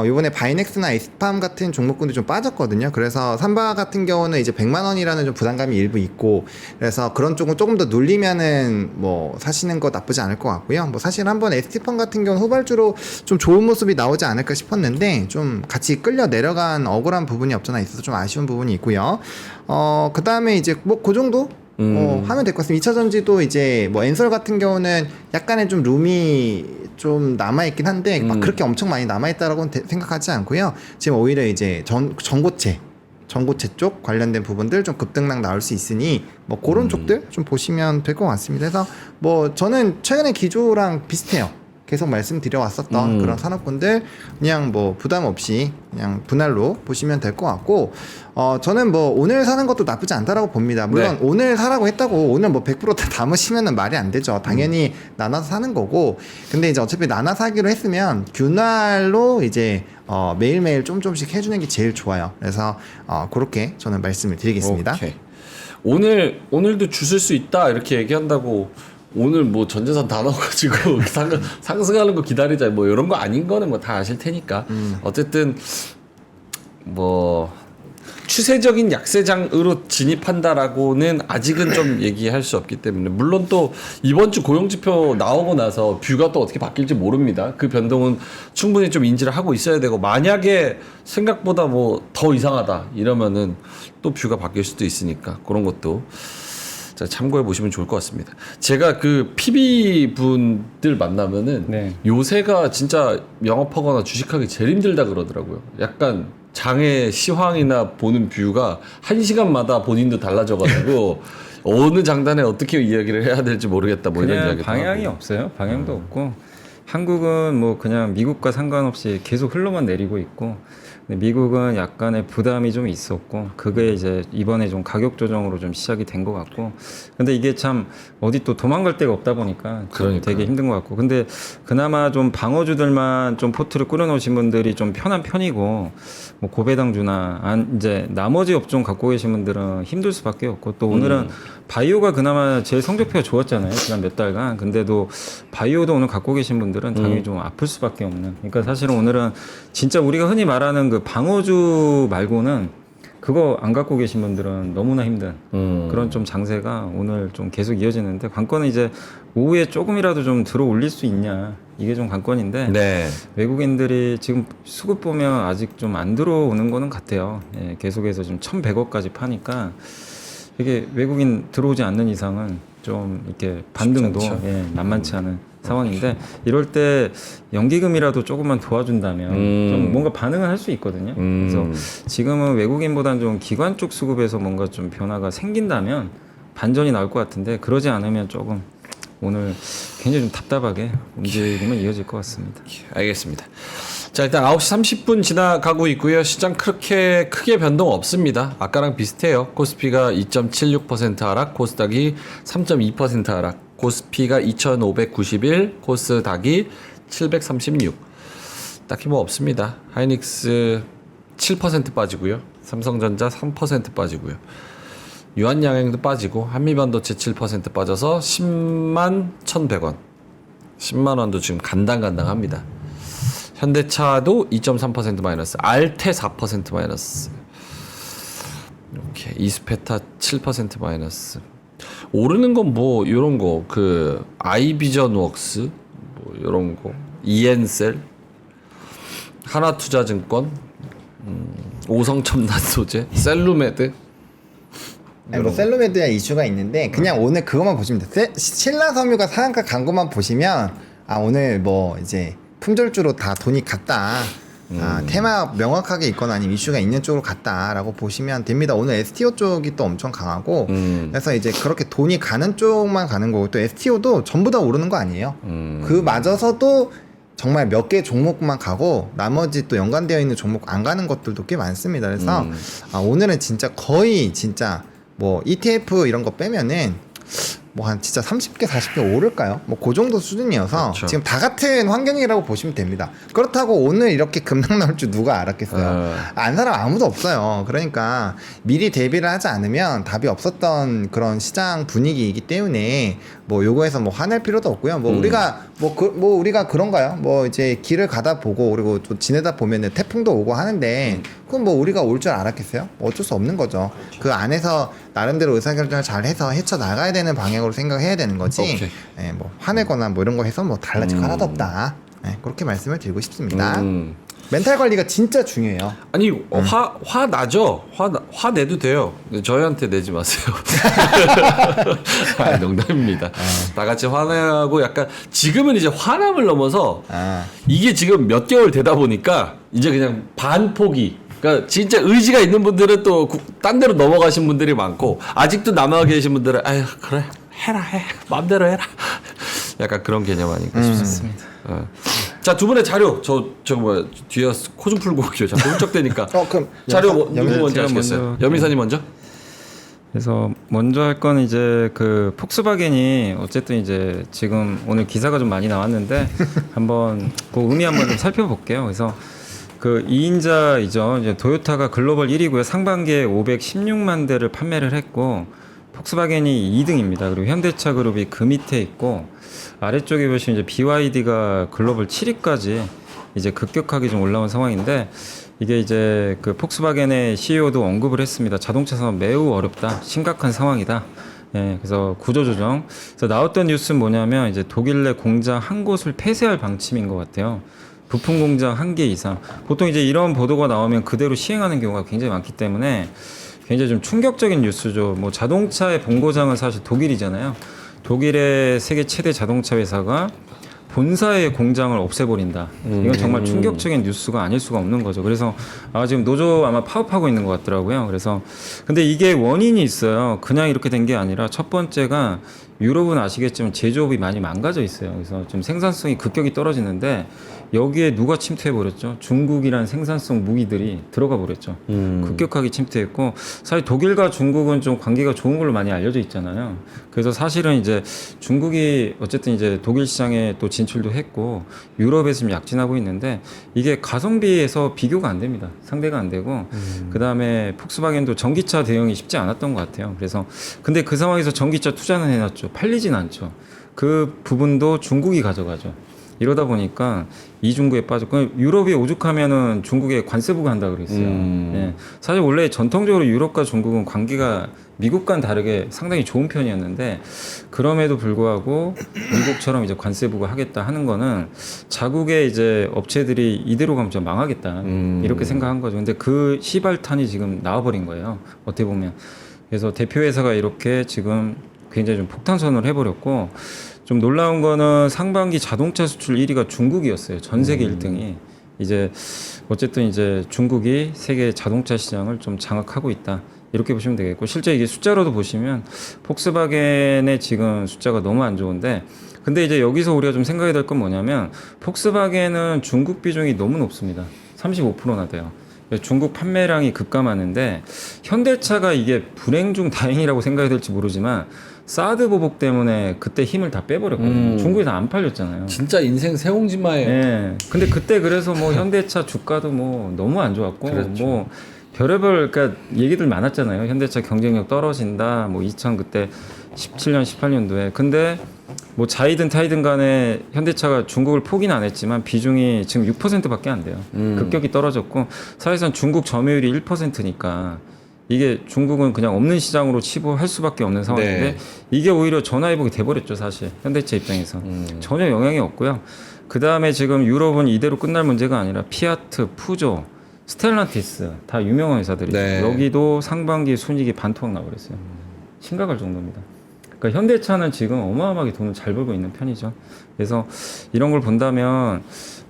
요번에 바이넥스나 에스팜 같은 종목군들이 좀 빠졌거든요. 그래서 삼바 같은 경우는 이제 100만 원이라는 좀 부담감이 일부 있고 그래서 그런 쪽은 조금 더 눌리면은 뭐 사시는 거 나쁘지 않을 것 같고요. 뭐 사실 한번 에스티팜 같은 경우는 후발주로 좀 좋은 모습이 나오지 않을까 싶었는데 좀 같이 끌려 내려간 억울한 부분이 없잖아 있어서 좀 아쉬운 부분이 있고요. 그 다음에 이제 뭐 그 정도 하면 될 것 같습니다. 2차전지도 이제 뭐 엔솔 같은 경우는 약간의 좀 룸이 좀 남아있긴 한데 막 그렇게 엄청 많이 남아있다라고는 생각하지 않고요. 지금 오히려 이제 전고체 쪽 관련된 부분들 좀 급등락 나올 수 있으니 뭐 그런 쪽들 좀 보시면 될 것 같습니다. 그래서 뭐 저는 최근에 기조랑 비슷해요. 계속 말씀드려 왔었던 그런 산업군들 그냥 뭐 부담 없이 그냥 분할로 보시면 될 것 같고 저는 뭐 오늘 사는 것도 나쁘지 않다라고 봅니다. 물론 네. 오늘 사라고 했다고 오늘 뭐 100% 다 담으시면은 말이 안 되죠. 당연히 나눠서 사는 거고 근데 이제 어차피 나눠 사기로 했으면 균날로 이제 매일매일 조금씩 해주는 게 제일 좋아요. 그래서 그렇게 저는 말씀을 드리겠습니다. 오케이. 오늘도 주실 수 있다 이렇게 얘기한다고 오늘 뭐 전재산 다 넣어가지고 상승하는 거 기다리자 뭐 이런 거 아닌 거는 뭐 다 아실 테니까 어쨌든 뭐 추세적인 약세장으로 진입한다라고는 아직은 좀 얘기할 수 없기 때문에 물론 또 이번 주 고용지표 나오고 나서 뷰가 또 어떻게 바뀔지 모릅니다. 그 변동은 충분히 좀 인지를 하고 있어야 되고 만약에 생각보다 뭐 더 이상하다 이러면은 또 뷰가 바뀔 수도 있으니까 그런 것도 참고해 보시면 좋을 것 같습니다. 제가 그 PB 분들 만나면은 네. 요새가 진짜 영업하거나 주식하기 제일 힘들다 그러더라고요. 약간 장의 시황이나 보는 뷰가 한 시간마다 본인도 달라져가지고 어느 장단에 어떻게 이야기를 해야 될지 모르겠다 뭐 이런 그냥 이야기도 방향이 하고. 없어요. 방향도 없고 한국은 뭐 그냥 미국과 상관없이 계속 흘러만 내리고 있고 근데 미국은 약간의 부담이 좀 있었고 그게 이제 이번에 좀 가격 조정으로 좀 시작이 된 것 같고 근데 이게 참 어디 또 도망갈 데가 없다 보니까 되게 힘든 것 같고 근데 그나마 좀 방어주들만 좀 포트를 꾸려놓으신 분들이 좀 편한 편이고 뭐 고배당주나 이제 나머지 업종 갖고 계신 분들은 힘들 수밖에 없고 또 오늘은 바이오가 그나마 제일 성적표가 좋았잖아요 지난 몇 달간 근데도 바이오도 오늘 갖고 계신 분들은 당연히 좀 아플 수밖에 없는 그러니까 사실은 오늘은 진짜 우리가 흔히 말하는 그 방어주 말고는 그거 안 갖고 계신 분들은 너무나 힘든 그런 좀 장세가 오늘 좀 계속 이어지는데 관건은 이제 오후에 조금이라도 좀 들어 올릴 수 있냐 이게 좀 관건인데 네. 외국인들이 지금 수급 보면 아직 좀 안 들어오는 거는 같아요. 예, 계속해서 지금 1,100억까지 파니까 이게 외국인 들어오지 않는 이상은 좀 이렇게 반등도 만만치 않은 상황인데 이럴 때 연기금이라도 조금만 도와준다면 좀 뭔가 반응을 할 수 있거든요. 그래서 지금은 외국인보다는 좀 기관 쪽 수급에서 뭔가 좀 변화가 생긴다면 반전이 나올 것 같은데 그러지 않으면 조금 오늘 굉장히 좀 답답하게 움직임은 이어질 것 같습니다. 알겠습니다. 자, 일단 9시 30분 지나가고 있고요. 시장 그렇게 크게 변동 없습니다. 아까랑 비슷해요. 코스피가 2.76% 하락, 코스닥이 3.2% 하락, 코스피가 2,591, 코스닥이 736. 딱히 뭐 없습니다. 하이닉스 7% 빠지고요. 삼성전자 3% 빠지고요. 유한양행도 빠지고 한미반도체 7% 빠져서 10만 1,100원. 10만 원도 지금 간당간당합니다. 현대차도 2.3% 마이너스, 알테 4% 마이너스. 이렇게 이스페타 7% 마이너스. 오르는 건 뭐 이런 거, 그 아이비전웍스 뭐 이런 거, 이엔셀, 하나투자증권, 오성첨단소재, 셀루메드. 아니, 뭐 셀로메드야 이슈가 있는데 그냥 오늘 그것만 보시면 돼요. 신라섬유가 상한가 간 것만 보시면 아 오늘 뭐 이제 품절주로 다 돈이 갔다. 아, 테마 명확하게 있거나 아니면 이슈가 있는 쪽으로 갔다라고 보시면 됩니다. 오늘 STO 쪽이 또 엄청 강하고 그래서 이제 그렇게 돈이 가는 쪽만 가는 거고 또 STO도 전부 다 오르는 거 아니에요. 그 맞아서도 정말 몇 개 종목만 가고 나머지 또 연관되어 있는 종목 안 가는 것들도 꽤 많습니다. 그래서 아, 오늘은 진짜 거의 진짜 뭐 ETF 이런 거 빼면은 뭐 한 진짜 30개 40개 오를까요? 뭐 그 정도 수준이어서 그렇죠. 지금 다 같은 환경이라고 보시면 됩니다. 그렇다고 오늘 이렇게 급락 나올 줄 누가 알았겠어요? 안 사람 아무도 없어요. 그러니까 미리 대비를 하지 않으면 답이 없었던 그런 시장 분위기이기 때문에 뭐 요거에서 뭐 화낼 필요도 없고요. 뭐 우리가 뭐 우리가 그런가요? 뭐 이제 길을 가다 보고 그리고 또 지내다 보면은 태풍도 오고 하는데 그건 뭐 우리가 올 줄 알았겠어요? 어쩔 수 없는 거죠. 그 안에서 나름대로 의사결정을 잘 해서 헤쳐 나가야 되는 방향으로 생각해야 되는 거지. 예, 뭐 화내거나 뭐 이런 거 해서 뭐 달라질 거 하나도 없다. 예, 그렇게 말씀을 드리고 싶습니다. 멘탈 관리가 진짜 중요해요. 아니 화 나죠. 화 내도 돼요. 저희한테 내지 마세요. 아니, 농담입니다. 다 같이 화내고 약간 지금은 이제 화남을 넘어서 이게 지금 몇 개월 되다 보니까 이제 그냥 반포기. 그러니까 진짜 의지가 있는 분들은 또 딴 데로 넘어가신 분들이 많고 아직도 남아 계신 분들은 아유 그래 해라 해 마음대로 해라. 약간 그런 개념 아닌가 싶습니다. 자, 두 분의 자료 저 뭐야 뒤에 코 좀 풀고 올게요. 자꾸 훌쩍대니까. 그럼 자료 누구 제가 먼저 하시겠어요? 먼저 여민사님 먼저. 그래서 먼저 할 건 이제 그 폭스바겐이 어쨌든 이제 지금 오늘 기사가 좀 많이 나왔는데 한번 그 의미 한번 좀 살펴볼게요. 그래서 그 2인자이죠. 이제 토요타가 글로벌 1위고요. 상반기에 516만 대를 판매를 했고 폭스바겐이 2등입니다. 그리고 현대차 그룹이 그 밑에 있고 아래쪽에 보시면 이제 BYD가 글로벌 7위까지 이제 급격하게 좀 올라온 상황인데 이게 이제 그 폭스바겐의 CEO도 언급을 했습니다. 자동차 산업 매우 어렵다, 심각한 상황이다. 예, 그래서 구조조정. 그래서 나왔던 뉴스는 뭐냐면 이제 독일 내 공장 한 곳을 폐쇄할 방침인 것 같아요. 부품 공장 1개 이상. 보통 이제 이런 보도가 나오면 그대로 시행하는 경우가 굉장히 많기 때문에 굉장히 좀 충격적인 뉴스죠. 뭐 자동차의 본고장은 사실 독일이잖아요. 독일의 세계 최대 자동차 회사가 본사의 공장을 없애버린다. 이건 정말 충격적인 뉴스가 아닐 수가 없는 거죠. 그래서 지금 노조 아마 파업하고 있는 것 같더라고요. 그래서 근데 이게 원인이 있어요. 그냥 이렇게 된 게 아니라 첫 번째가 유럽은 아시겠지만 제조업이 많이 망가져 있어요. 그래서 좀 생산성이 급격히 떨어지는데 여기에 누가 침투해 버렸죠? 중국이란 생산성 무기들이 들어가 버렸죠. 급격하게 침투했고 사실 독일과 중국은 좀 관계가 좋은 걸로 많이 알려져 있잖아요. 그래서 사실은 이제 중국이 어쨌든 이제 독일 시장에 또 진출도 했고 유럽에서 좀 약진하고 있는데 이게 가성비에서 비교가 안 됩니다. 상대가 안 되고 그다음에 폭스바겐도 전기차 대응이 쉽지 않았던 것 같아요. 그래서 근데 그 상황에서 전기차 투자는 해놨죠. 팔리진 않죠. 그 부분도 중국이 가져가죠. 이러다 보니까 이중국에 빠졌고 유럽이 오죽하면은 중국에 관세 부과한다 그랬어요. 예. 사실 원래 전통적으로 유럽과 중국은 관계가 미국과는 다르게 상당히 좋은 편이었는데 그럼에도 불구하고 미국처럼 이제 관세 부과하겠다 하는 거는 자국의 이제 업체들이 이대로 가면 좀 망하겠다 이렇게 생각한 거죠. 근데 그 시발탄이 지금 나와버린 거예요. 어떻게 보면. 그래서 대표 회사가 이렇게 지금 굉장히 좀 폭탄 선언을 해버렸고 좀 놀라운 거는 상반기 자동차 수출 1위가 중국이었어요. 전 세계 1등이. 이제 어쨌든 이제 중국이 세계 자동차 시장을 좀 장악하고 있다. 이렇게 보시면 되겠고 실제 이게 숫자로도 보시면 폭스바겐의 지금 숫자가 너무 안 좋은데 근데 이제 여기서 우리가 좀 생각해야 될 건 뭐냐면 폭스바겐은 중국 비중이 너무 높습니다. 35%나 돼요. 중국 판매량이 급감하는데 현대차가 이게 불행 중 다행이라고 생각해야 될지 모르지만 사드 보복 때문에 그때 힘을 다 빼버렸거든요. 중국에서 안 팔렸잖아요. 진짜 인생 새옹지마예요. 네. 근데 그때 그래서 뭐 현대차 주가도 뭐 너무 안 좋았고 그렇죠. 뭐 별의별 그러니까 얘기들 많았잖아요. 현대차 경쟁력 떨어진다. 뭐 2000 그때 17년 18년도에 근데 뭐 자이든 타이든 간에 현대차가 중국을 포기는 안 했지만 비중이 지금 6%밖에 안 돼요. 급격히 떨어졌고 사실상 중국 점유율이 1%니까 이게 중국은 그냥 없는 시장으로 치부할 수밖에 없는 상황인데 네. 이게 오히려 전화위복이 돼버렸죠 사실 현대차 입장에서 전혀 영향이 없고요. 그 다음에 지금 유럽은 이대로 끝날 문제가 아니라 피아트, 푸조, 스텔란티스 다 유명한 회사들이죠. 네. 여기도 상반기 순이익이 반토막 나버렸어요. 심각할 정도입니다. 그러니까 현대차는 지금 어마어마하게 돈을 잘 벌고 있는 편이죠. 그래서 이런 걸 본다면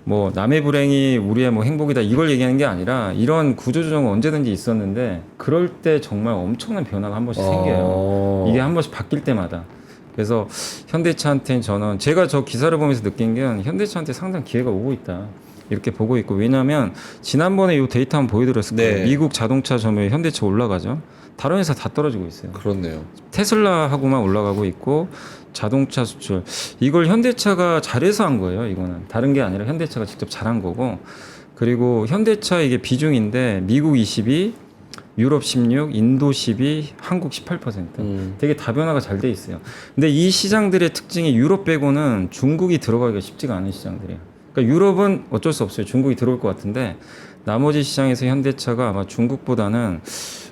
뭐 남의 불행이 우리의 뭐 행복이다 이걸 얘기하는 게 아니라 이런 구조조정은 언제든지 있었는데 그럴 때 정말 엄청난 변화가 한 번씩 생겨요. 이게 한 번씩 바뀔 때마다. 그래서 현대차한테는 저는 제가 저 기사를 보면서 느낀 게 현대차한테 상당 기회가 오고 있다. 이렇게 보고 있고 왜냐하면 지난번에 이 데이터 한번 보여드렸을 거예요. 네. 미국 자동차 점유율 현대차 올라가죠. 다른 회사 다 떨어지고 있어요. 그렇네요. 테슬라하고만 올라가고 있고 자동차 수출 이걸 현대차가 잘해서 한 거예요. 이거는 다른 게 아니라 현대차가 직접 잘한 거고 그리고 현대차 이게 비중인데 미국 22, 유럽 16, 인도 12, 한국 18%. 되게 다변화가 잘 돼 있어요. 근데 이 시장들의 특징이 유럽 빼고는 중국이 들어가기가 쉽지가 않은 시장들이에요. 그러니까 유럽은 어쩔 수 없어요. 중국이 들어올 것 같은데 나머지 시장에서 현대차가 아마 중국보다는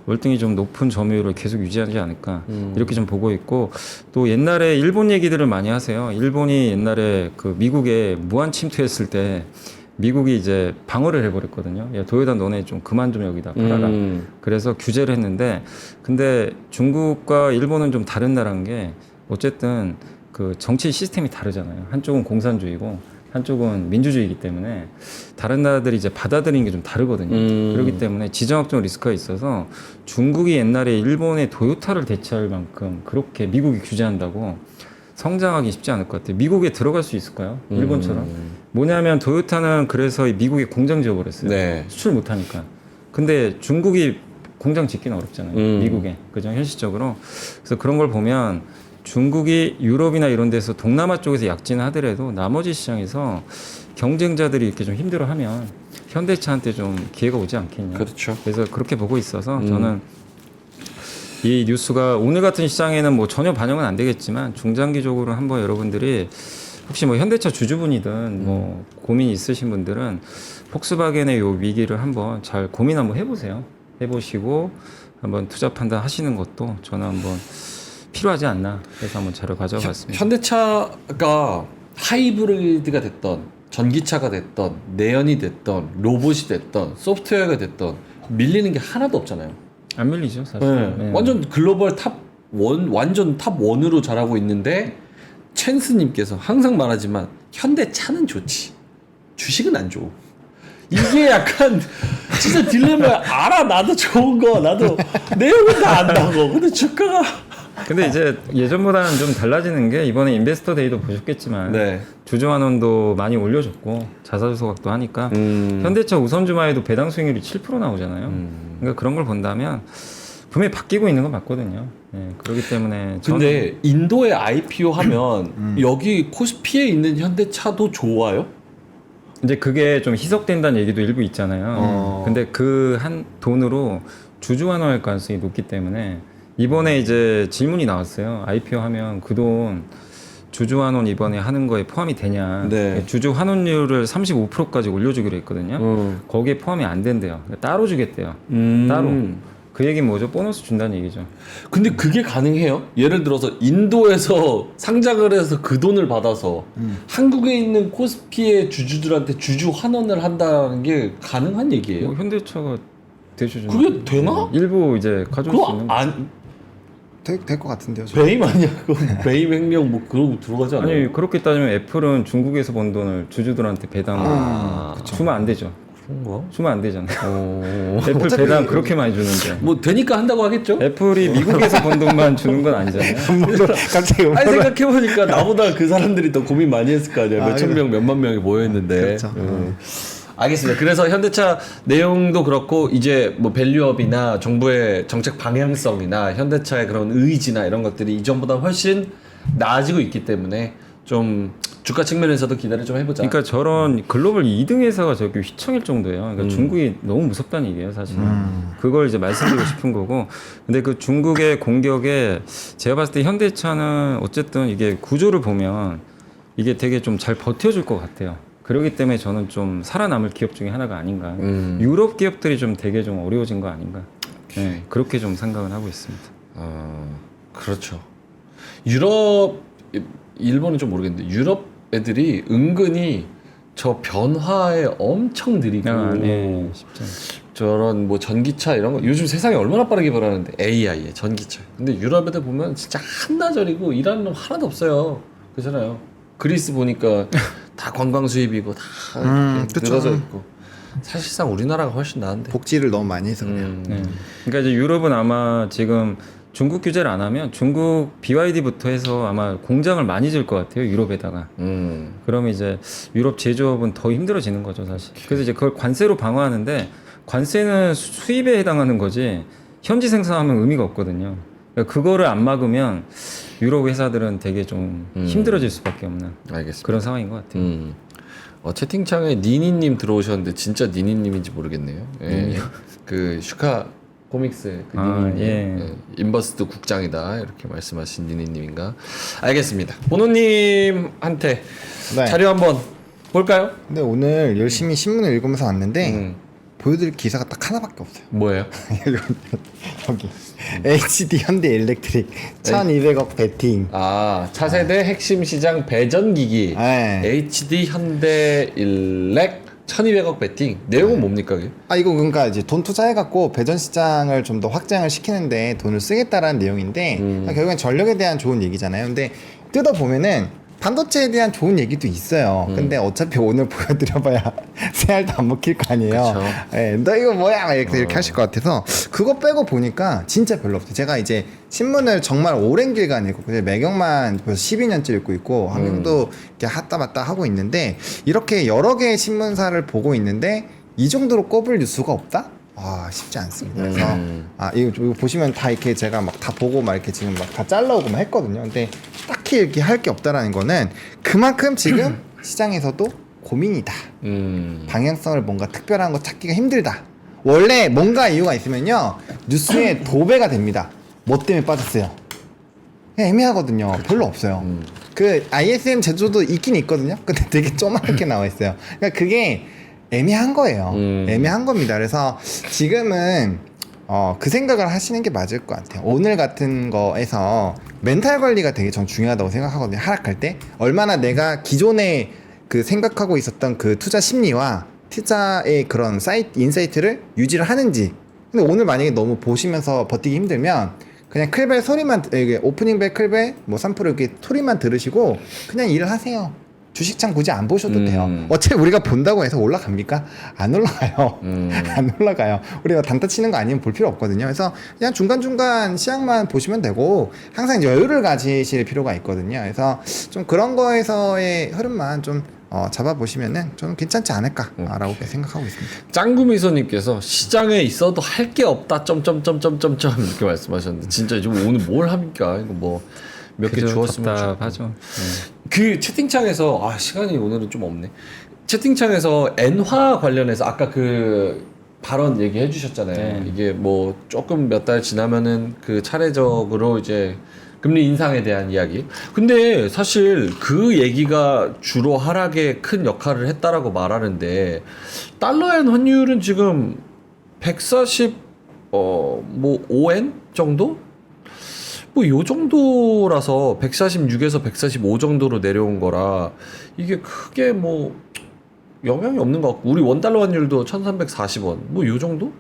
월등히 좀 높은 점유율을 계속 유지하지 않을까 이렇게 좀 보고 있고 또 옛날에 일본 얘기들을 많이 하세요. 일본이 옛날에 그 미국에 무한 침투했을 때 미국이 이제 방어를 해버렸거든요. 야, 도요타 너네 좀 그만 좀 여기다 팔아라. 그래서 규제를 했는데 근데 중국과 일본은 좀 다른 나라인 게 어쨌든 그 정치 시스템이 다르잖아요. 한쪽은 공산주의고 한쪽은 민주주의이기 때문에 다른 나라들이 이제 받아들이는 게 좀 다르거든요. 그렇기 때문에 지정학적 리스크가 있어서 중국이 옛날에 일본의 도요타를 대체할 만큼 그렇게 미국이 규제한다고 성장하기 쉽지 않을 것 같아요. 미국에 들어갈 수 있을까요? 일본처럼. 뭐냐면 도요타는 그래서 미국에 공장 지어버렸어요. 네. 수출 못하니까. 근데 중국이 공장 짓기는 어렵잖아요. 미국에. 그죠? 현실적으로. 그래서 그런 걸 보면 중국이 유럽이나 이런 데서 동남아 쪽에서 약진을 하더라도 나머지 시장에서 경쟁자들이 이렇게 좀 힘들어하면 현대차한테 좀 기회가 오지 않겠냐. 그렇죠. 그래서 그렇게 보고 있어서 저는 이 뉴스가 오늘 같은 시장에는 뭐 전혀 반영은 안 되겠지만 중장기적으로 한번 여러분들이 혹시 뭐 현대차 주주분이든 뭐 고민 있으신 분들은 폭스바겐의 요 위기를 한번 잘 고민 한번 해보세요. 해보시고 한번 투자 판단 하시는 것도 저는 한번 필요하지 않나 해서 한번 자료 가져봤습니다. 현대차가 하이브리드가 됐던 전기차가 됐던 내연이 됐던 로봇이 됐던 소프트웨어가 됐던 밀리는 게 하나도 없잖아요. 안 밀리죠 사실. 네. 네. 완전 글로벌 완전 탑 1으로 잘하고 있는데 챈스님께서 항상 말하지만 현대차는 좋지 주식은 안 좋아. 이게 약간 진짜 딜레마야. 알아 나도 좋은 거 나도 내용은 다 안다고. 근데 주가가 근데 이제 예전보다는 좀 달라지는 게 이번에 인베스터 데이도 보셨겠지만 네. 주주환원도 많이 올려줬고 자사주 소각도 하니까 현대차 우선주마에도 배당 수익률이 7% 나오잖아요. 그러니까 그런 걸 본다면 분명히 바뀌고 있는 건 맞거든요. 네, 그렇기 때문에 근데 인도에 IPO 하면 여기 코스피에 있는 현대차도 좋아요? 이제 그게 좀 희석된다는 얘기도 일부 있잖아요. 근데 그 한 돈으로 주주환원할 가능성이 높기 때문에 이번에 이제 질문이 나왔어요. IPO 하면 그 돈 주주환원 이번에 하는 거에 포함이 되냐. 네. 주주환원율을 35%까지 올려주기로 했거든요. 거기에 포함이 안 된대요. 따로 주겠대요. 따로. 그 얘기는 뭐죠? 보너스 준다는 얘기죠. 근데 그게 가능해요? 예를 들어서 인도에서 상장을 해서 그 돈을 받아서 한국에 있는 코스피의 주주들한테 주주 환원을 한다는 게 가능한 얘기예요? 뭐 현대차가 대주주. 그게 되나? 일부 이제 가져올 수 있는 그거 안 될 것 같은데요. 저. 배임 아니야? 그거 배임 횡령 뭐 그러고 들어가지 않아요? 아니 그렇게 따지면 애플은 중국에서 번 돈을 주주들한테 배당 주면 안 되죠. 그런가? 주면 안 되잖아요. 어... 애플 어차피 배당 그렇게 많이 주는데. 뭐 되니까 한다고 하겠죠? 애플이 미국에서 번 돈만 주는 건 아니잖아요. 갑자기 아니 생각해보니까 나보다 그 사람들이 더 고민 많이 했을 거 아니야. 아, 몇천 명, 몇만 명이 모여있는데. 그렇죠. 알겠습니다. 그래서 현대차 내용도 그렇고 이제 뭐 밸류업이나 정부의 정책 방향성이나 현대차의 그런 의지나 이런 것들이 이전보다 훨씬 나아지고 있기 때문에 좀 주가 측면에서도 기대를 좀 해보자. 그러니까 저런 글로벌 2등 회사가 저기 휘청일 정도예요. 그러니까 중국이 너무 무섭다는 얘기예요, 사실. 그걸 이제 말씀드리고 싶은 거고. 근데 그 중국의 공격에 제가 봤을 때 현대차는 어쨌든 이게 구조를 보면 이게 되게 좀 잘 버텨줄 것 같아요. 그렇기 때문에 저는 좀 살아남을 기업 중에 하나가 아닌가. 유럽 기업들이 좀 되게 좀 어려워진 거 아닌가. 네, 그렇게 좀 생각을 하고 있습니다. 그렇죠. 유럽, 일본은 좀 모르겠는데 유럽 애들이 은근히 저 변화에 엄청 느리고 네, 쉽지 않죠. 저런 뭐 전기차 이런 거 요즘 세상이 얼마나 빠르게 변하는데 AI에 전기차. 근데 유럽 애들 보면 진짜 한나절이고 일하는 놈 하나도 없어요. 그잖아요. 그리스 보니까 다 관광 수입이고 다 이렇게 그쵸. 늘어져 있고 사실상 우리나라가 훨씬 나은데. 복지를 너무 많이 해서 그래요. 네. 그러니까 이제 유럽은 아마 지금 중국 규제를 안 하면 중국 BYD부터 해서 아마 공장을 많이 질 것 같아요. 유럽에다가. 그러면 이제 유럽 제조업은 더 힘들어지는 거죠, 사실. 그래서 이제 그걸 관세로 방어하는데 관세는 수입에 해당하는 거지 현지 생산하면 의미가 없거든요. 그러니까 그거를 안 막으면 유럽 회사들은 되게 좀 힘들어질 수밖에 없는 알겠습니다. 그런 상황인 것 같아요. 채팅창에 니니님 들어오셨는데 진짜 니니님인지 모르겠네요. 예. 그 슈카 코믹스 그 니니님, 예. 인버스트 국장이다 이렇게 말씀하신 니니님인가? 알겠습니다. 보노님한테 네. 자료 한번 볼까요? 근데 오늘 열심히 신문을 읽으면서 왔는데 보여드릴 기사가 딱 하나밖에 없어요. 뭐예요? 여기 HD 현대 일렉트릭 1,200억 베팅. 아 차세대 핵심 시장 배전기기 네. HD 현대 일렉 1200억 배팅 내용은 뭡니까 그게? 아 이거 그러니까 이제 돈 투자해갖고 배전 시장을 좀 더 확장을 시키는데 돈을 쓰겠다라는 내용인데 결국엔 전력에 대한 좋은 얘기잖아요. 근데 뜯어 보면은 반도체에 대한 좋은 얘기도 있어요. 근데 어차피 오늘 보여드려봐야 새알도 안 먹힐 거 아니에요. 그쵸. 예, 너 이거 뭐야? 막 이렇게 하실 것 같아서 그거 빼고 보니까 진짜 별로 없어요. 제가 이제 신문을 정말 오랜 기간 읽고 매경만 벌써 12년째 읽고 있고 환경도 이렇게 하다 맞다 하고 있는데 이렇게 여러 개의 신문사를 보고 있는데 이 정도로 꼽을 뉴스가 없다? 아 쉽지 않습니다. 그래서 아 이거 보시면 다 이렇게 제가 막 다 보고 막 이렇게 지금 막 다 잘라오고 막 했거든요. 근데 딱히 이렇게 할 게 없다라는 거는 그만큼 지금 시장에서도 고민이다. 방향성을 뭔가 특별한 거 찾기가 힘들다. 원래 뭔가 이유가 있으면요 뉴스에 도배가 됩니다. 뭐 때문에 빠졌어요? 그냥 애매하거든요. 별로 없어요. 그 ISM 제조도 있긴 있거든요. 근데 되게 조그맣게 나와 있어요. 그러니까 그게 애매한 거예요. 애매한 겁니다. 그래서 지금은 그 생각을 하시는 게 맞을 것 같아요. 오늘 같은 거에서 멘탈 관리가 되게 전 중요하다고 생각하거든요. 하락할 때 얼마나 내가 기존에 그 생각하고 있었던 그 투자 심리와 투자의 그런 인사이트를 유지를 하는지. 근데 오늘 만약에 너무 보시면서 버티기 힘들면 그냥 클벨 소리만 오프닝 벨 클벨 뭐 3% 이렇게 소리만 들으시고 그냥 일을 하세요. 주식창 굳이 안 보셔도 돼요. 어차피 우리가 본다고 해서 올라갑니까? 안 올라가요. 안 올라가요. 우리가 단타 치는 거 아니면 볼 필요 없거든요. 그래서 그냥 중간중간 시장만 보시면 되고 항상 이제 여유를 가지실 필요가 있거든요. 그래서 좀 그런 거에서의 흐름만 좀 잡아보시면은 좀 괜찮지 않을까라고 생각하고 있습니다. 짱구미소님께서 시장에 있어도 할 게 없다 점점점점점점 이렇게 말씀하셨는데 진짜 지금 오늘 뭘 합니까? 이거 뭐 몇 개 주었으면 답답하죠. 그 채팅창에서 시간이 오늘은 좀 없네. 채팅창에서 엔화 관련해서 아까 그 발언 얘기해 주셨잖아요. 네. 이게 뭐 조금 몇 달 지나면은 그 차례적으로 이제 금리 인상에 대한 이야기. 근데 사실 그 얘기가 주로 하락에 큰 역할을 했다라고 말하는데 달러엔 환율은 지금 140 뭐 5엔 정도? 뭐 요 정도라서 146에서 145 정도로 내려온 거라 이게 크게 뭐 영향이 없는 것 같고 우리 원달러 환율도 1340원 뭐 요 정도?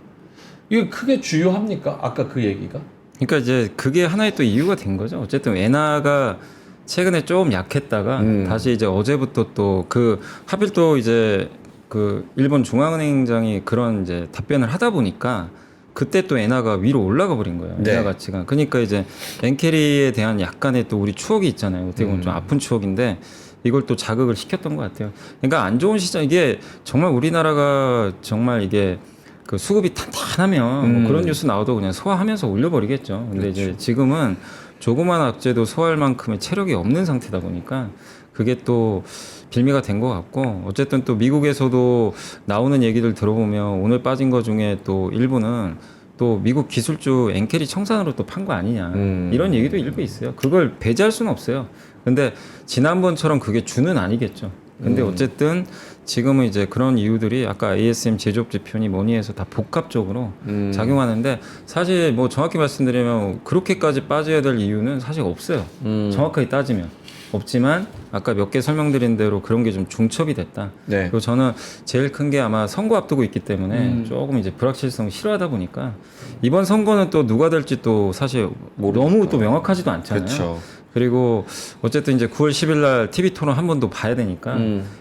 이게 크게 주요합니까? 아까 그 얘기가? 그러니까 이제 그게 하나의 또 이유가 된 거죠. 어쨌든 엔화가 최근에 좀 약했다가 다시 이제 어제부터 또 그 하필 또 이제 그 일본 중앙은행장이 그런 이제 답변을 하다 보니까 그때 또 엔화가 위로 올라가 버린 거예요. 네. 엔화 가치가. 그러니까 이제 엔캐리에 대한 약간의 또 우리 추억이 있잖아요. 어떻게 보면 좀 아픈 추억인데 이걸 또 자극을 시켰던 것 같아요. 그러니까 안 좋은 시장 이게 정말 우리나라가 정말 이게 그 수급이 탄탄하면 뭐 그런 뉴스 나와도 그냥 소화하면서 올려버리겠죠. 근데 이제 지금은 조그만 악재도 소화할 만큼의 체력이 없는 상태다 보니까 그게 또 빌미가 된 것 같고 어쨌든 또 미국에서도 나오는 얘기들 들어보면 오늘 빠진 거 중에 또 일부는 또 미국 기술주 엔캐리 청산으로 또 판 거 아니냐 이런 얘기도 일부 있어요. 그걸 배제할 수는 없어요. 근데 지난번처럼 그게 주는 아니겠죠. 근데 어쨌든 지금은 이제 그런 이유들이 아까 ASM 제조업 지표니 뭐니 해서 다 복합적으로 작용하는데 사실 뭐 정확히 말씀드리면 그렇게까지 빠져야 될 이유는 사실 없어요. 정확하게 따지면. 없지만 아까 몇 개 설명드린 대로 그런 게 좀 중첩이 됐다. 네. 그리고 저는 제일 큰 게 아마 선거 앞두고 있기 때문에 조금 이제 불확실성이 싫어하다 보니까 이번 선거는 또 누가 될지 또 사실 너무 또 명확하지도 않잖아요. 그렇죠. 그리고 어쨌든 이제 9월 10일 날 TV 토론 한 번 더 봐야 되니까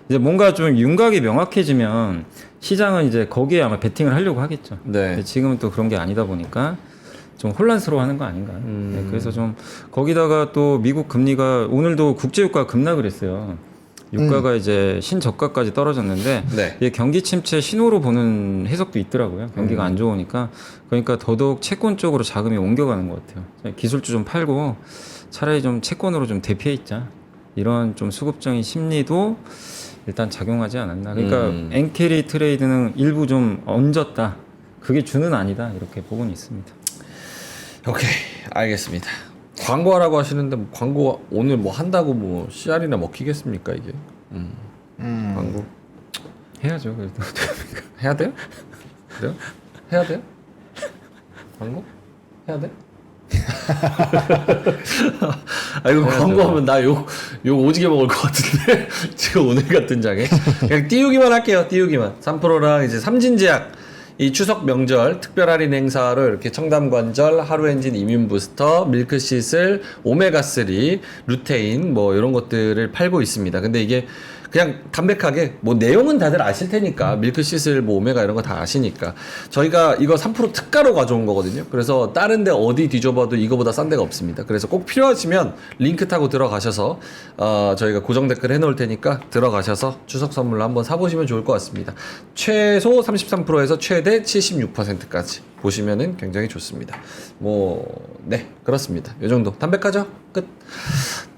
이제 뭔가 좀 윤곽이 명확해지면 시장은 이제 거기에 아마 베팅을 하려고 하겠죠. 네. 근데 지금은 또 그런 게 아니다 보니까 좀 혼란스러워하는 거 아닌가. 네, 그래서 좀 거기다가 또 미국 금리가 오늘도 국제유가 급락을 했어요. 유가가 이제 신저가까지 떨어졌는데 네. 이게 경기 침체 신호로 보는 해석도 있더라고요. 경기가 안 좋으니까 그러니까 더더욱 채권 쪽으로 자금이 옮겨가는 것 같아요. 기술주 좀 팔고 차라리 좀 채권으로 좀 대피해 있자. 이런 좀 수급적인 심리도 일단 작용하지 않았나. 그러니까 엔캐리 트레이드는 일부 좀 얹었다. 그게 주는 아니다. 이렇게 보고는 있습니다. 오케이, 알겠습니다. 광고하라고 하시는데 뭐 광고 오늘 뭐 한다고 뭐 CR이나 먹히겠습니까 이게? 광고 해야죠. 그래도. 해야 돼요? 그래요? 해야 돼요? 광고? 해야 돼? 아 이거 광고하면 나 욕 오지게 먹을 것 같은데 지금 오늘 같은 장에 그냥 띄우기만 할게요. 띄우기만. 3프로랑 이제 삼진제약 이 추석 명절 특별 할인 행사로 이렇게 청담관절, 하루엔진 이뮨 부스터, 밀크시슬, 오메가3, 루테인 뭐 이런 것들을 팔고 있습니다. 근데 이게 그냥 담백하게 뭐 내용은 다들 아실 테니까 밀크시슬 뭐 오메가 이런 거 다 아시니까 저희가 이거 3% 특가로 가져온 거거든요. 그래서 다른 데 어디 뒤져봐도 이거보다 싼 데가 없습니다. 그래서 꼭 필요하시면 링크 타고 들어가셔서 저희가 고정 댓글 해놓을 테니까 들어가셔서 추석 선물로 한번 사보시면 좋을 것 같습니다. 최소 33%에서 최대 76%까지 보시면은 굉장히 좋습니다. 네 그렇습니다. 요 정도 담백하죠? 끝.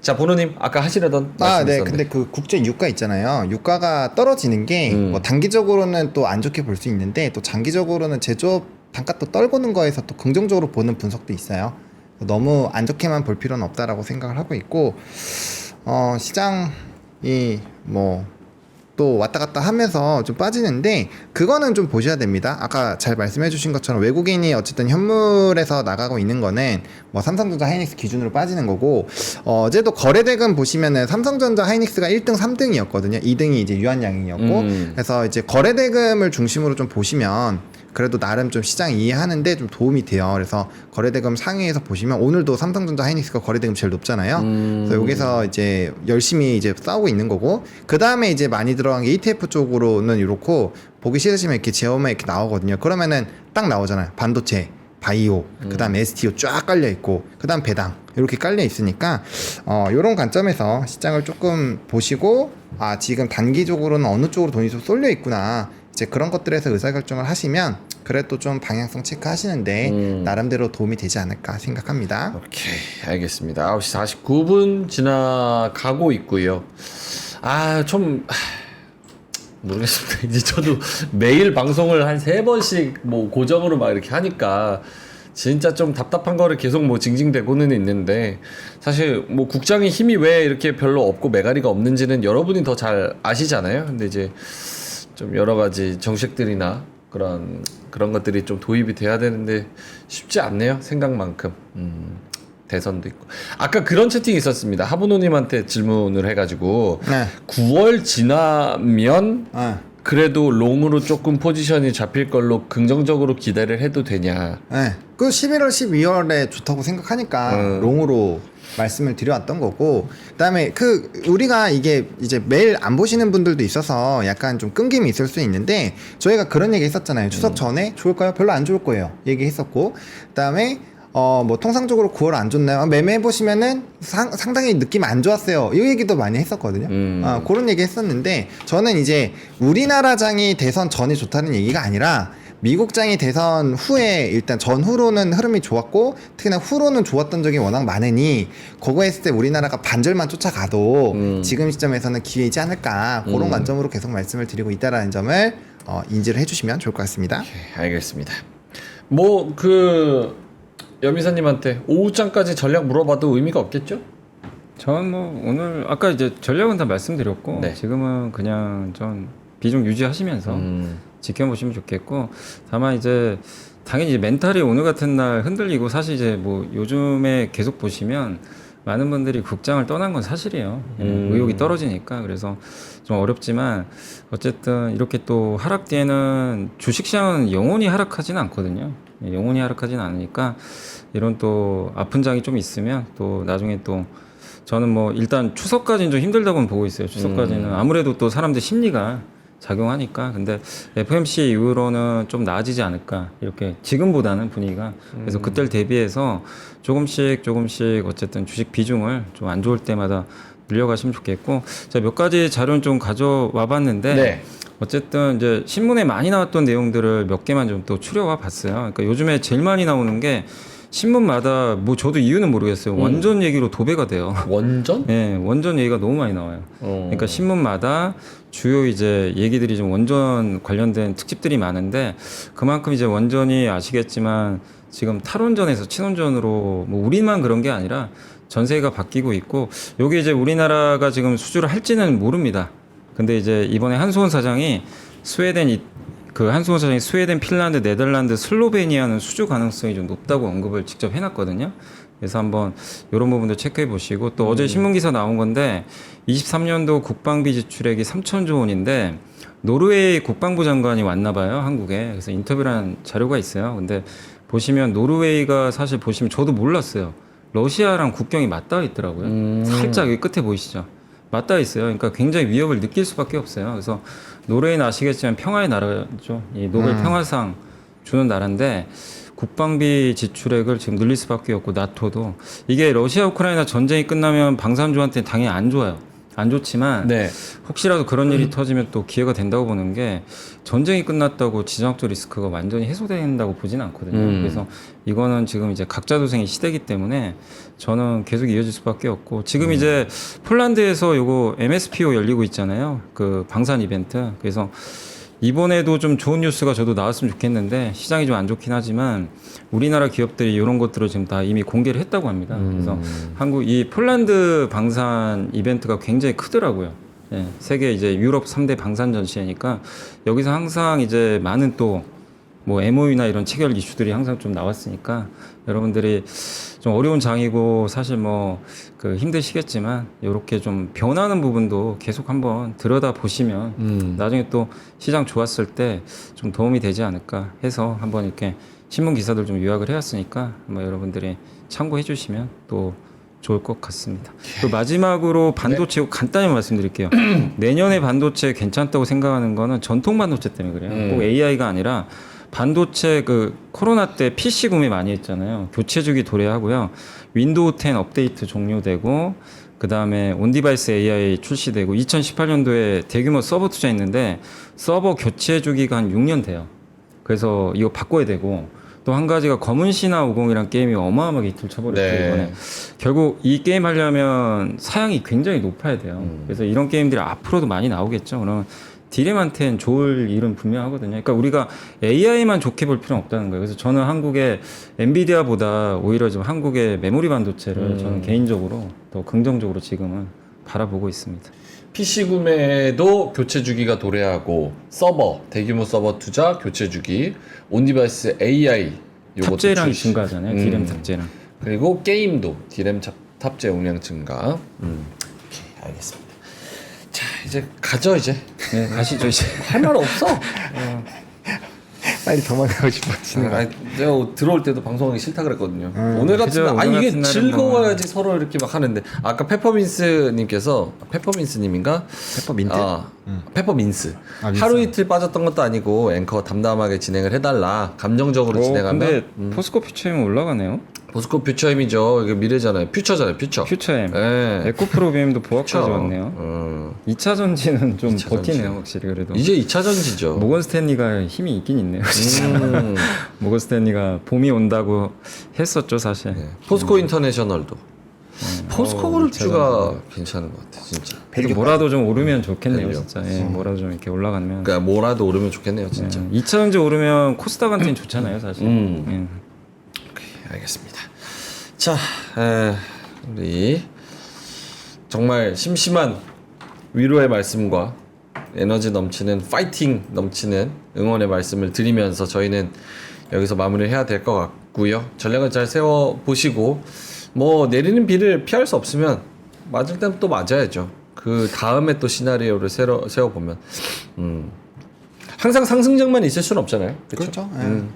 자 보노님 아까 하시려던 말씀 네. 있었는데. 근데 그 국제 유가 있잖아요. 유가가 떨어지는 게 뭐 단기적으로는 또 안 좋게 볼 수 있는데 또 장기적으로는 제조업 단가 또 떨구는 거에서 또 긍정적으로 보는 분석도 있어요. 너무 안 좋게만 볼 필요는 없다라고 생각을 하고 있고 시장이 뭐 또 왔다 갔다 하면서 좀 빠지는데 그거는 좀 보셔야 됩니다. 아까 잘 말씀해 주신 것처럼 외국인이 어쨌든 현물에서 나가고 있는 거는 뭐 삼성전자 하이닉스 기준으로 빠지는 거고 어제도 거래대금 보시면은 삼성전자 하이닉스가 1등 3등이었거든요. 2등이 이제 유한양이었고 그래서 이제 거래대금을 중심으로 좀 보시면 그래도 나름 좀 시장 이해하는데 좀 도움이 돼요. 그래서 거래대금 상위에서 보시면 오늘도 삼성전자 하이닉스가 거래대금 제일 높잖아요. 그래서 여기서 이제 열심히 이제 싸우고 있는 거고 그 다음에 이제 많이 들어간 게 ETF 쪽으로는 이렇고 보기 싫으시면 이렇게 제어만 이렇게 나오거든요. 그러면은 딱 나오잖아요. 반도체, 바이오, 그 다음 STO 쫙 깔려 있고 그 다음 배당 이렇게 깔려 있으니까 요런 관점에서 시장을 조금 보시고 지금 단기적으로는 어느 쪽으로 돈이 좀 쏠려 있구나. 이제 그런 것들에서 의사결정을 하시면 그래도 좀 방향성 체크하시는데 나름대로 도움이 되지 않을까 생각합니다. 오케이 알겠습니다. 9시 49분 지나가고 있고요. 좀 모르겠습니다. 이제 저도 매일 방송을 한 3번씩 뭐 고정으로 막 이렇게 하니까 진짜 좀 답답한 거를 계속 뭐 징징대고는 있는데 사실 뭐 국장의 힘이 왜 이렇게 별로 없고 메가리가 없는지는 여러분이 더 잘 아시잖아요. 근데 이제 좀 여러 가지 정책들이나 그런 것들이 좀 도입이 돼야 되는데 쉽지 않네요. 생각만큼. 대선도 있고. 아까 그런 채팅이 있었습니다. 하부노님한테 질문을 해가지고 네. 9월 지나면 그래도 롱으로 조금 포지션이 잡힐 걸로 긍정적으로 기대를 해도 되냐? 네. 그 11월, 12월에 좋다고 생각하니까 롱으로 말씀을 드려왔던 거고, 그다음에 그 우리가 이게 이제 매일 안 보시는 분들도 있어서 약간 좀 끊김이 있을 수 있는데, 저희가 그런 얘기 했었잖아요. 추석 전에 좋을까요? 별로 안 좋을 거예요. 얘기했었고, 그다음에 뭐 통상적으로 9월 안 좋나요? 매매해 보시면은 상당히 느낌 안 좋았어요. 이 얘기도 많이 했었거든요. 그런 얘기 했었는데, 저는 이제 우리나라 장이 대선 전이 좋다는 얘기가 아니라 미국 장이 대선 후에 일단 전후로는 흐름이 좋았고, 특히나 후로는 좋았던 적이 워낙 많으니 그거 했을 때 우리나라가 반절만 쫓아가도 지금 시점에서는 기회이지 않을까, 그런 관점으로 계속 말씀을 드리고 있다라는 점을 인지를 해주시면 좋을 것 같습니다. 알겠습니다. 뭐 그 여미사님한테 오후장까지 전략 물어봐도 의미가 없겠죠? 저는 뭐 오늘 아까 이제 전략은 다 말씀드렸고 네. 지금은 그냥 좀 비중 유지하시면서 지켜보시면 좋겠고, 다만 이제 당연히 이제 멘탈이 오늘 같은 날 흔들리고, 사실 이제 뭐 요즘에 계속 보시면 많은 분들이 국장을 떠난 건 사실이에요. 의욕이 떨어지니까. 그래서 좀 어렵지만 어쨌든 이렇게 또 하락 뒤에는 주식시장은 영원히 하락하지는 않거든요. 영원히 하락하지는 않으니까 이런 또 아픈 장이 좀 있으면 또 나중에 또 저는 뭐 일단 추석까지는 좀 힘들다고는 보고 있어요. 추석까지는 아무래도 또 사람들 심리가 작용하니까. 근데 FMC 이후로는 좀 나아지지 않을까, 이렇게 지금보다는 분위기가. 그래서 그때를 대비해서 조금씩 어쨌든 주식 비중을 좀 안 좋을 때마다 늘려가시면 좋겠고, 자, 몇 가지 자료는 좀 가져와 봤는데 네. 어쨌든 이제 신문에 많이 나왔던 내용들을 몇 개만 좀 또 추려와 봤어요. 그러니까 요즘에 제일 많이 나오는 게 신문마다 뭐 저도 이유는 모르겠어요. 원전 얘기로 도배가 돼요. 원전? 네, 원전 얘기가 너무 많이 나와요. 그러니까 신문마다 주요 이제 얘기들이 좀 원전 관련된 특집들이 많은데, 그만큼 이제 원전이 아시겠지만 지금 탈원전에서 친원전으로 뭐 우리만 그런 게 아니라 전 세계가 바뀌고 있고, 여기 이제 우리나라가 지금 수주를 할지는 모릅니다. 근데 이제 이번에 한수원 사장이 스웨덴, 핀란드, 네덜란드, 슬로베니아는 수주 가능성이 좀 높다고 언급을 직접 해놨거든요. 그래서 한번 이런 부분도 체크해 보시고, 또 어제 신문 기사 나온 건데 23년도 국방비 지출액이 3천조 원인데 노르웨이 국방부 장관이 왔나 봐요, 한국에. 그래서 인터뷰란 자료가 있어요. 근데 보시면 노르웨이가 사실 보시면 저도 몰랐어요. 러시아랑 국경이 맞닿아 있더라고요. 살짝 여기 끝에 보이시죠? 맞닿아 있어요. 그러니까 굉장히 위협을 느낄 수밖에 없어요. 그래서 노르웨이는 아시겠지만 평화의 나라죠. 이 노벨 평화상 주는 나라인데 국방비 지출액을 지금 늘릴 수밖에 없고, 나토도 이게 러시아 우크라이나 전쟁이 끝나면 방산주한테 당연히 안 좋아요. 안 좋지만 네. 혹시라도 그런 일이 터지면 또 기회가 된다고 보는 게, 전쟁이 끝났다고 지정학적 리스크가 완전히 해소된다고 보지는 않거든요. 그래서 이거는 지금 이제 각자 도생의 시대이기 때문에 저는 계속 이어질 수밖에 없고, 지금 이제 폴란드에서 요거 MSPO 열리고 있잖아요. 그 방산 이벤트. 그래서 이번에도 좀 좋은 뉴스가 저도 나왔으면 좋겠는데, 시장이 좀 안 좋긴 하지만 우리나라 기업들이 이런 것들을 지금 다 이미 공개를 했다고 합니다. 그래서 이 폴란드 방산 이벤트가 굉장히 크더라고요. 예, 세계 이제 유럽 3대 방산 전시회니까 여기서 항상 이제 많은 또 뭐 MOU나 이런 체결 이슈들이 항상 좀 나왔으니까, 여러분들이 좀 어려운 장이고 사실 뭐 그 힘드시겠지만 이렇게 좀 변하는 부분도 계속 한번 들여다 보시면 나중에 또 시장 좋았을 때 좀 도움이 되지 않을까 해서 한번 이렇게 신문 기사들 좀 요약을 해왔으니까 한번 여러분들이 참고해 주시면 또 좋을 것 같습니다. 그리고 마지막으로 반도체 간단히 말씀드릴게요. 내년에 반도체 괜찮다고 생각하는 거는 전통 반도체 때문에 그래요. 꼭 AI가 아니라 반도체 그 코로나 때 PC 구매 많이 했잖아요. 교체 주기 도래하고요. 윈도우 10 업데이트 종료되고, 그 다음에 온디바이스 AI 출시되고, 2018년도에 대규모 서버 투자했는데 서버 교체 주기가 한 6년 돼요. 그래서 이거 바꿔야 되고, 또 한 가지가 검은 신화 50이란 게임이 어마어마하게 히트를 쳐버렸어요. 네. 이번에 결국 이 게임 하려면 사양이 굉장히 높아야 돼요. 그래서 이런 게임들이 앞으로도 많이 나오겠죠. 그러면 디램한테는 좋을 일은 분명하거든요. 그러니까 우리가 AI만 좋게 볼 필요는 없다는 거예요. 그래서 저는 한국의 엔비디아보다 오히려 좀 한국의 메모리 반도체를 저는 개인적으로 더 긍정적으로 지금은 바라보고 있습니다. PC 구매도 교체 주기가 도래하고, 서버, 대규모 서버 투자, 교체 주기, 온디바이스 AI 요것도 탑재량 출시. 증가하잖아요. 디램 탑재량. 그리고 게임도 디램 탑재 용량 증가. 오케이, 알겠습니다. 자, 이제 가죠 이제. 네, 가시죠 이제. 할 말 없어. 빨리 도망가고 싶어지는 거. 내가 들어올 때도 방송하기 싫다 그랬거든요. 오늘 같은 그죠, 날, 오늘 이게 같은 날은 즐거워야지 서로 이렇게 막 하는데 아까 페퍼민스님께서 페퍼민스님인가? 페퍼민트? 페퍼민스. 아, 민스. 하루 이틀 빠졌던 것도 아니고 앵커 담담하게 진행을 해달라. 감정적으로 진행하면. 근데 포스코 퓨처엠 올라가네요. 보스코 퓨처엠이죠. 이게 미래잖아요. 퓨처잖아요. 퓨처. 퓨처엠. 예. 에코프로비엠도 보합까지 퓨처. 왔네요. 2차 전지는 좀 2차 버티네요, 전지. 확실히 그래도. 이제 2차 전지죠. 모건 스탠리가 힘이 있긴 있네요, 진짜. 모건 스탠리가 봄이 온다고 했었죠, 사실. 포스코 인터내셔널도. 포스코 어, 그룹주가 괜찮은 것 같아, 진짜. 그래도 뭐라도 좀 오르면 좋겠네요, 밸류. 진짜. 예, 뭐라도 좀 이렇게 올라가면. 그러니까 뭐라도 오르면 좋겠네요, 진짜. 2차 전지 오르면 코스닥한테는 좋잖아요, 사실. 알겠습니다. 자, 우리 정말 심심한 위로의 말씀과 에너지 넘치는 파이팅 넘치는 응원의 말씀을 드리면서 저희는 여기서 마무리를 해야 될 것 같고요. 전략을 잘 세워 보시고 뭐 내리는 비를 피할 수 없으면 맞을 땐 또 맞아야죠. 그 다음에 또 시나리오를 세워 보면 항상 상승장만 있을 수는 없잖아요. 그렇죠? 그렇죠.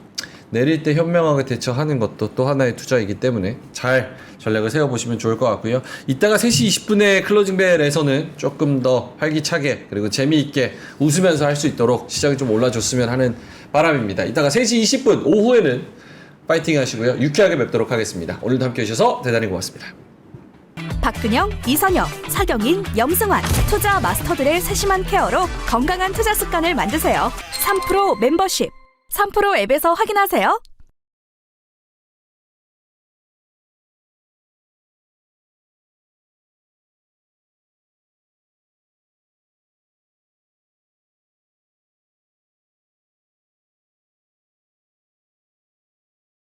내릴 때 현명하게 대처하는 것도 또 하나의 투자이기 때문에 잘 전략을 세워보시면 좋을 것 같고요. 이따가 3시 20분에 클로징 벨에서는 조금 더 활기차게 그리고 재미있게 웃으면서 할 수 있도록 시장이 좀 올라줬으면 하는 바람입니다. 이따가 3시 20분 오후에는 파이팅 하시고요. 유쾌하게 뵙도록 하겠습니다. 오늘도 함께 해주셔서 대단히 고맙습니다. 박근영, 이선영, 사경인, 염승환 투자 마스터들의 세심한 케어로 건강한 투자 습관을 만드세요. 3프로 멤버십 3프로 앱에서 확인하세요.